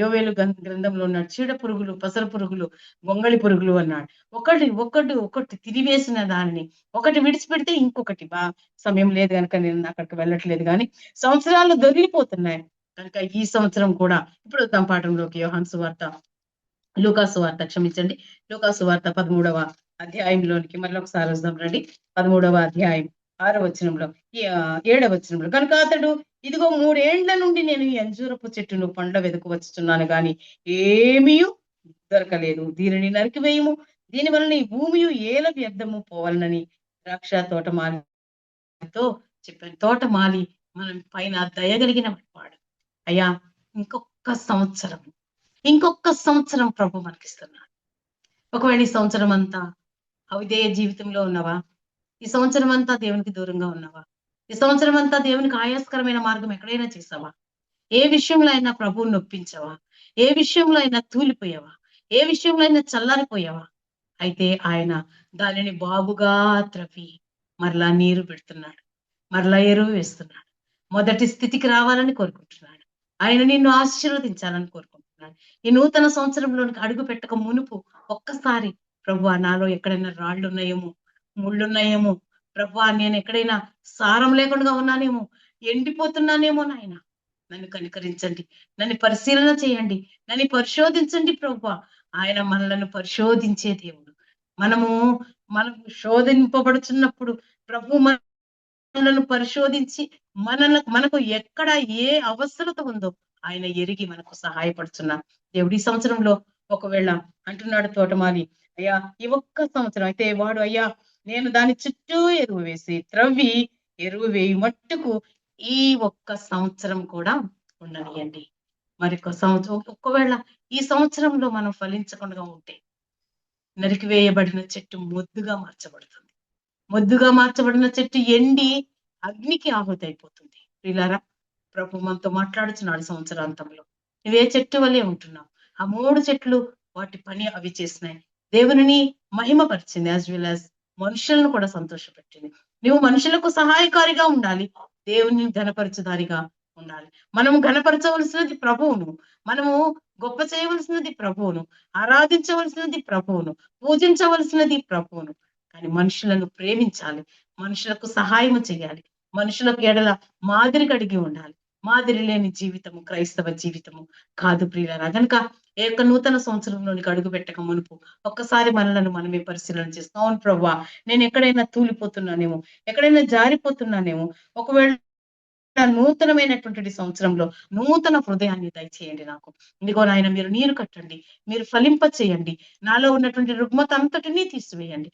B: యోవేలు గ్రంథంలో ఉన్నాడు, చీడ పురుగులు, పసర పురుగులు, గొంగళి పురుగులు అన్నాడు. ఒకటి తిరివేసిన దానిని ఒకటి విడిచిపెడితే ఇంకొకటి. సమయం లేదు కనుక నేను అక్కడికి వెళ్ళట్లేదు, కానీ సంవత్సరాలు దొరికిపోతున్నాయి. కనుక ఈ సంవత్సరం కూడా ఇప్పుడు వద్దాం పాఠంలోకి. యోహాను సువార్త, లూకాసు వార్త, క్షమించండి, లూకాసు వార్త 13వ అధ్యాయంలోనికి మళ్ళీ ఒకసారి వద్దాం రండి. 13వ అధ్యాయం 6వ వచనంలో, 7వ వచనంలో, కనుక అతడు, ఇదిగో 3 ఏండ్ల నుండి నేను ఈ అంజూరపు చెట్టును పండ్ల వెదకు వచ్చుచున్నాను గాని ఏమీ దొరకలేదు. దీనిని నరికివేయము, దీని వలన ఈ భూమి ఏల వ్యర్థము పోవాలనని ద్రాక్ష తోటమాలితో చెప్పాను. తోటమాలి మనం పైన దయగలిగిన వాడు. అయ్యా, ఇంకొక సంవత్సరం ప్రభు మనకిస్తున్నాడు. ఒకవేళ ఈ సంవత్సరం అంతా అవిధేయ జీవితంలో ఉన్నావా? ఈ సంవత్సరం అంతా దేవునికి దూరంగా ఉన్నావా? ఈ సంవత్సరం అంతా దేవునికి ఆయాస్కరమైన మార్గం ఎక్కడైనా చేసావా? ఏ విషయంలో అయినా ప్రభువుని నొప్పించావా? ఏ విషయంలో అయినా తూలిపోయావా? ఏ విషయంలో అయినా చల్లారిపోయావా? అయితే ఆయన దానిని బాగుగా త్రవ్వి మరలా నీరు పెడుతున్నాడు, మరలా ఎరువు వేస్తున్నాడు. మొదటి స్థితికి రావాలని కోరుకుంటున్నాడు. ఆయన నిన్ను ఆశీర్వదించాలని కోరుకుంటున్నాడు. ఈ నూతన సంవత్సరంలోనికి అడుగు పెట్టక మునుపు ఒక్కసారి, ప్రభువా, నాలో ఎక్కడైనా రాళ్ళు ఉన్నాయేమో, ముళ్ళున్నాయేమో, ప్రభువా, నేను ఎక్కడైనా సారం లేకుండా ఉన్నానేమో, ఎండిపోతున్నానేమో, నాయన నన్ను కనికరించండి, నన్ను పరిశీలన చేయండి, నన్ను పరిశోధించండి ప్రభువా. ఆయన మనలను పరిశోధించే దేవుడు. మనం శోధింపబడుచున్నప్పుడు ప్రభు మనలను పరిశోధించి మనకు ఎక్కడ ఏ అవసరత ఉందో ఆయన ఎరిగి మనకు సహాయపడుతున్నారు. దేవుడి సంవత్సరంలో ఒకవేళ అంటున్నాడు తోటమాలి, అయ్యా ఈ ఒక్క సంవత్సరం అయితే వాడు, అయ్యా నేను దాని చుట్టూ ఎరువు వేసి త్రవ్వి ఎరువు వేయి మట్టుకు ఈ ఒక్క సంవత్సరం కూడా ఉండనియండి. మరొక సంవత్సరం, ఒకవేళ ఈ సంవత్సరంలో మనం ఫలించకుండా ఉంటే నరికివేయబడిన చెట్టు మొద్దుగా మార్చబడుతుంది. మొద్దుగా మార్చబడిన చెట్టు ఎండి అగ్నికి ఆహుతి అయిపోతుంది. ప్రియులారా, ప్రభు మనతో మాట్లాడుచున్నాడు సంవత్సరాంతంలో. నువ్వే చెట్టు వల్లే ఉంటున్నావు. ఆ 3 చెట్లు వాటి పని అవి చేసినాయి. దేవునిని మహిమపరిచింది, యాజ్ వెల్ యాజ్ మనుషులను కూడా సంతోషపెట్టింది. నువ్వు మనుషులకు సహాయకారిగా ఉండాలి, దేవుని ఘనపరచుదారిగా ఉండాలి. మనము ఘనపరచవలసినది ప్రభువును, మనము గొప్ప చేయవలసినది ప్రభువును, ఆరాధించవలసినది ప్రభువును, పూజించవలసినది ప్రభువును. కానీ మనుషులను ప్రేమించాలి, మనుషులకు సహాయము చేయాలి, మనుషులకు ఎడల మాదిరి కలిగి ఉండాలి. మాదిరి లేని జీవితము క్రైస్తవ జీవితము కాదు ప్రియులారా. గనుక ఏ యొక్క నూతన సంవత్సరంలోనికి అడుగు పెట్టక మునుపు ఒక్కసారి మనలను మనమే పరిశీలన చేస్తాం. అవును ప్రభువా, నేను ఎక్కడైనా తూలిపోతున్నానేమో, ఎక్కడైనా జారిపోతున్నానేమో, ఒకవేళ నూతనమైనటువంటి సంవత్సరంలో నూతన హృదయాన్ని దయచేయండి నాకు. ఇదిగో నాయన, మీరు నీరు కట్టండి, మీరు ఫలింప చేయండి, నాలో ఉన్నటువంటి రుగ్మత అంతటినీ తీసివేయండి.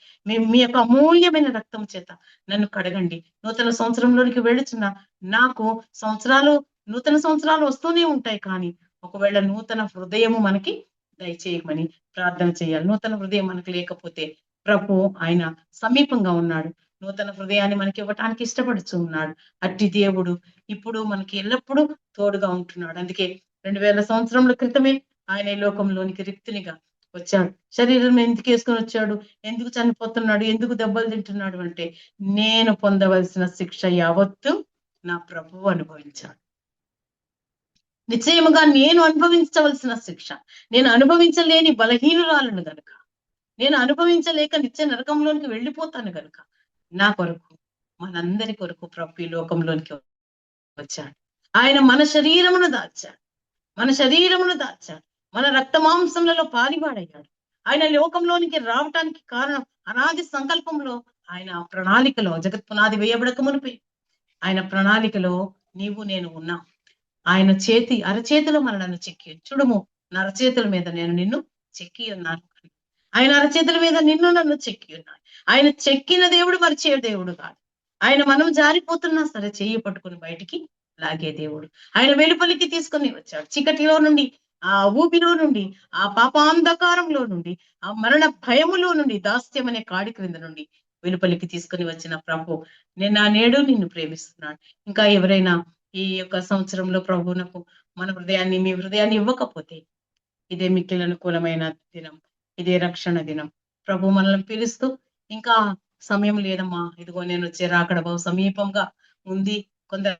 B: మీ యొక్క అమూల్యమైన రక్తం చేత నన్ను కడగండి. నూతన సంవత్సరంలోనికి వెళుతున్న నాకు నూతన సంవత్సరాలు వస్తూనే ఉంటాయి, కానీ ఒకవేళ నూతన హృదయము మనకి దయచేయమని ప్రార్థన చేయాలి. నూతన హృదయం మనకు లేకపోతే ప్రభు ఆయన సమీపంగా ఉన్నాడు, నూతన హృదయాన్ని మనకి ఇవ్వటానికి ఇష్టపడుతూ ఉన్నాడు. అట్టి దేవుడు ఇప్పుడు మనకి ఎల్లప్పుడూ తోడుగా ఉంటున్నాడు. అందుకే 2000 సంవత్సరముల క్రితమే ఆయన ఈ లోకంలోనికి రిక్తునిగా వచ్చాడు. శరీరం ఎందుకు వేసుకొని వచ్చాడు, ఎందుకు చనిపోతున్నాడు, ఎందుకు దెబ్బలు తింటున్నాడు అంటే, నేను పొందవలసిన శిక్ష యావత్తు నా ప్రభువు అనుభవించాడు. నిశ్చయముగా నేను అనుభవించవలసిన శిక్ష, నేను అనుభవించలేని బలహీనురాలను గనుక, నేను అనుభవించలేక నిత్య నరకంలోనికి వెళ్ళిపోతాను గనుక, నా కొరకు, మనందరి కొరకు ప్రభు ఈ లోకంలోనికి వచ్చాడు. ఆయన మన శరీరమును దాచాడు, మన రక్త మాంసములలో పాలివాడయ్యాడు. ఆయన లోకంలోనికి రావటానికి కారణం అనాది సంకల్పంలో, ఆయన ప్రణాళికలో, జగత్ పునాది వేయబడక మునిపే ఆయన ప్రణాళికలో నీవు నేను ఉన్నాం. ఆయన అరచేతిలో మనలను చెక్కి, చూడము నా అరచేతుల మీద నేను నిన్ను చెక్కి ఉన్నాను, ఆయన అరచేతుల మీద నిన్ను నన్ను చెక్కి ఉన్నాను. ఆయన చెక్కిన దేవుడు మరిచే దేవుడు కాదు. ఆయన మనం జారిపోతున్నా సరే చెయ్యి పట్టుకుని బయటికి లాగే దేవుడు. ఆయన వెలుపలికి తీసుకొని వచ్చాడు, చీకటిలో నుండి, ఆ ఊపిలో నుండి, ఆ పాపాంధకారంలో నుండి, ఆ మరణ భయములో నుండి, దాస్యం అనే కాడి క్రింద నుండి వెలుపలికి తీసుకొని వచ్చిన ప్రభు నేడు నిన్ను ప్రేమిస్తున్నాడు. ఇంకా ఎవరైనా ఈ యొక్క సంవత్సరంలో ప్రభువునకు మీ హృదయాన్ని ఇవ్వకపోతే, ఇదే మిక్కిలి అనుకూలమైన దినం, ఇదే రక్షణ దినం. ప్రభు మనల్ని పిలుస్తూ, ఇంకా సమయం లేదమ్మా, ఇదిగో నేను వచ్చే రాకడ బహు సమీపంగా ఉంది, కొందరు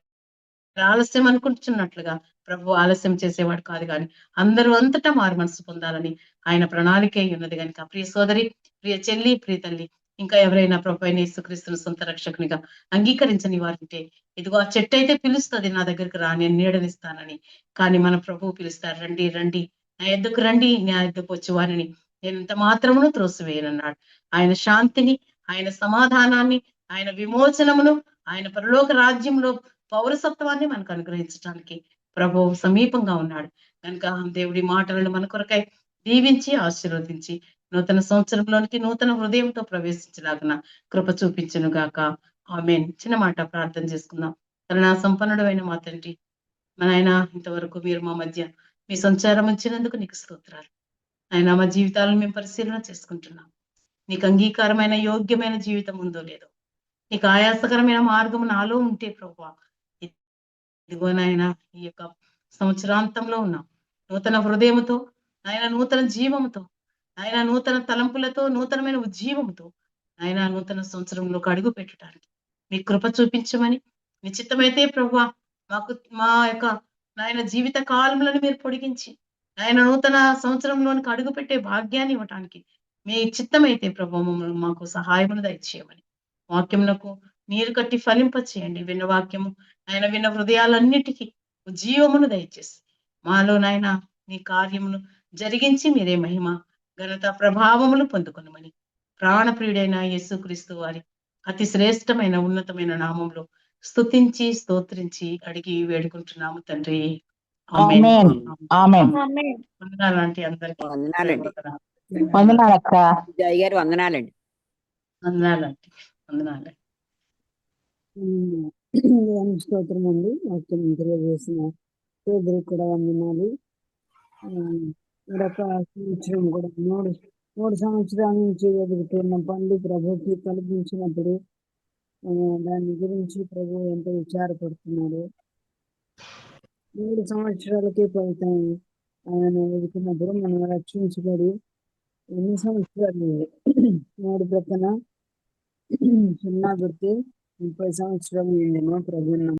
B: ఆలస్యం అనుకుంటున్నట్లుగా ప్రభు ఆలస్యం చేసేవాడు కాదు, కానీ అందరూ అంతటా మారు మనసు పొందాలని ఆయన ప్రణాళికే ఉన్నది. కనుక ప్రియ సోదరి, ప్రియ చెల్లి, ప్రియ తల్లి, ఇంకా ఎవరైనా ప్రభు అయిన యేసుక్రీస్తును సొంత రక్షకునిగా అంగీకరించని వారంటే, ఇదిగో ఆ చెట్టు అయితే పిలుస్తుంది నా దగ్గరికి రా, నేను నీడనిస్తానని, కానీ మన ప్రభు పిలుస్తారు, రండి రండి నా ఎద్దుకు రండి, నా ఎద్దుకు వచ్చి వారిని నేను ఇంత మాత్రమును త్రోసివేయనన్నాడు. ఆయన శాంతిని, ఆయన సమాధానాన్ని, ఆయన విమోచనమును, ఆయన పరలోక రాజ్యంలో పౌరసత్వాన్ని మనకు అనుగ్రహించడానికి ప్రభు సమీపంగా ఉన్నాడు. కనుక దేవుడి మాటలను మన కొరకై దీవించి ఆశీర్వదించి నూతన సంవత్సరంలోనికి నూతన హృదయంతో ప్రవేశించలాగిన కృప చూపించును గాక. ఆమేన్. చిన్న మాట ప్రార్థన చేసుకుందాం. కరుణా సంపన్నుడైన మా తండ్రి, మన ఆయన, ఇంతవరకు మీరు మా మధ్య మీ సంచారం ఉంచినందుకు నీకు స్తోత్రాలు. ఆయన మా జీవితాలను మేము పరిశీలన చేసుకుంటున్నాం. నీకు అంగీకారమైన యోగ్యమైన జీవితం ఉందో లేదో, నీకు ఆయాసకరమైన మార్గం నాలో ఉంటే ప్రభువా, ఇదిగో నాయన, ఈ యొక్క సంవత్సరాంతంలో ఉన్నాం నూతన హృదయముతో, ఆయన నూతన జీవముతో, ఆయన నూతన తలంపులతో, నూతనమైన ఉజ్జీవముతో, ఆయన నూతన సంవత్సరంలో అడుగు పెట్టడానికి మీ కృప చూపించమని, నిశ్చితమైతే ప్రభువా, మా యొక్క నాయన జీవిత కాలములను మీరు పొడిగించి ఆయన నూతన సంవత్సరంలోనికి అడుగు పెట్టే భాగ్యాన్ని ఇవ్వటానికి మీ చిత్తమైతే ప్రభు మాకు సహాయమును దయచేయమని, వాక్యములకు నీరు కట్టి ఫలింప చేయండి. విన్న వాక్యము ఆయన విన్న హృదయాలన్నిటికీ జీవమును దయచేసి మాలో నాయన నీ కార్యమును జరిగించి మీరే మహిమ, ఘనత, ప్రభావములు పొందుకొనమని ప్రాణప్రియుడైన యేసుక్రీస్తు వారి అతి శ్రేష్టమైన ఉన్నతమైన నామంలో స్తుతించి స్తోత్రించి అడిగి వేడుకుంటున్నాము తండ్రి.
E: ఆమేన్. ఆమేన్.
B: వందనాలంటే అందరికీ
E: వందనాలండి. వందనాలక్క. జయ గారు వందనాలండి.
B: వందనాలంటే వందనాలు.
A: స్తోత్రం అండి. వాక్యం తెలియజేసిన సోదరికి కూడా వందనాలు. మరొక సంవత్సరం కూడా మూడు సంవత్సరాల నుంచి ఎదుగుతున్న పనులు ప్రభుకి కల్పించినప్పుడు దాని గురించి ప్రభు ఎంతో విచారపడుతున్నాడు. 3 సంవత్సరాలకే ఫలితం ఆయన ఎదుగుతున్నప్పుడు మనం రక్షించబడి ఎన్ని సంవత్సరాలు మూడు ప్రక్కన సున్నా గుర్తు 30 సంవత్సరాలు అయిందేమో ప్రభుత్వం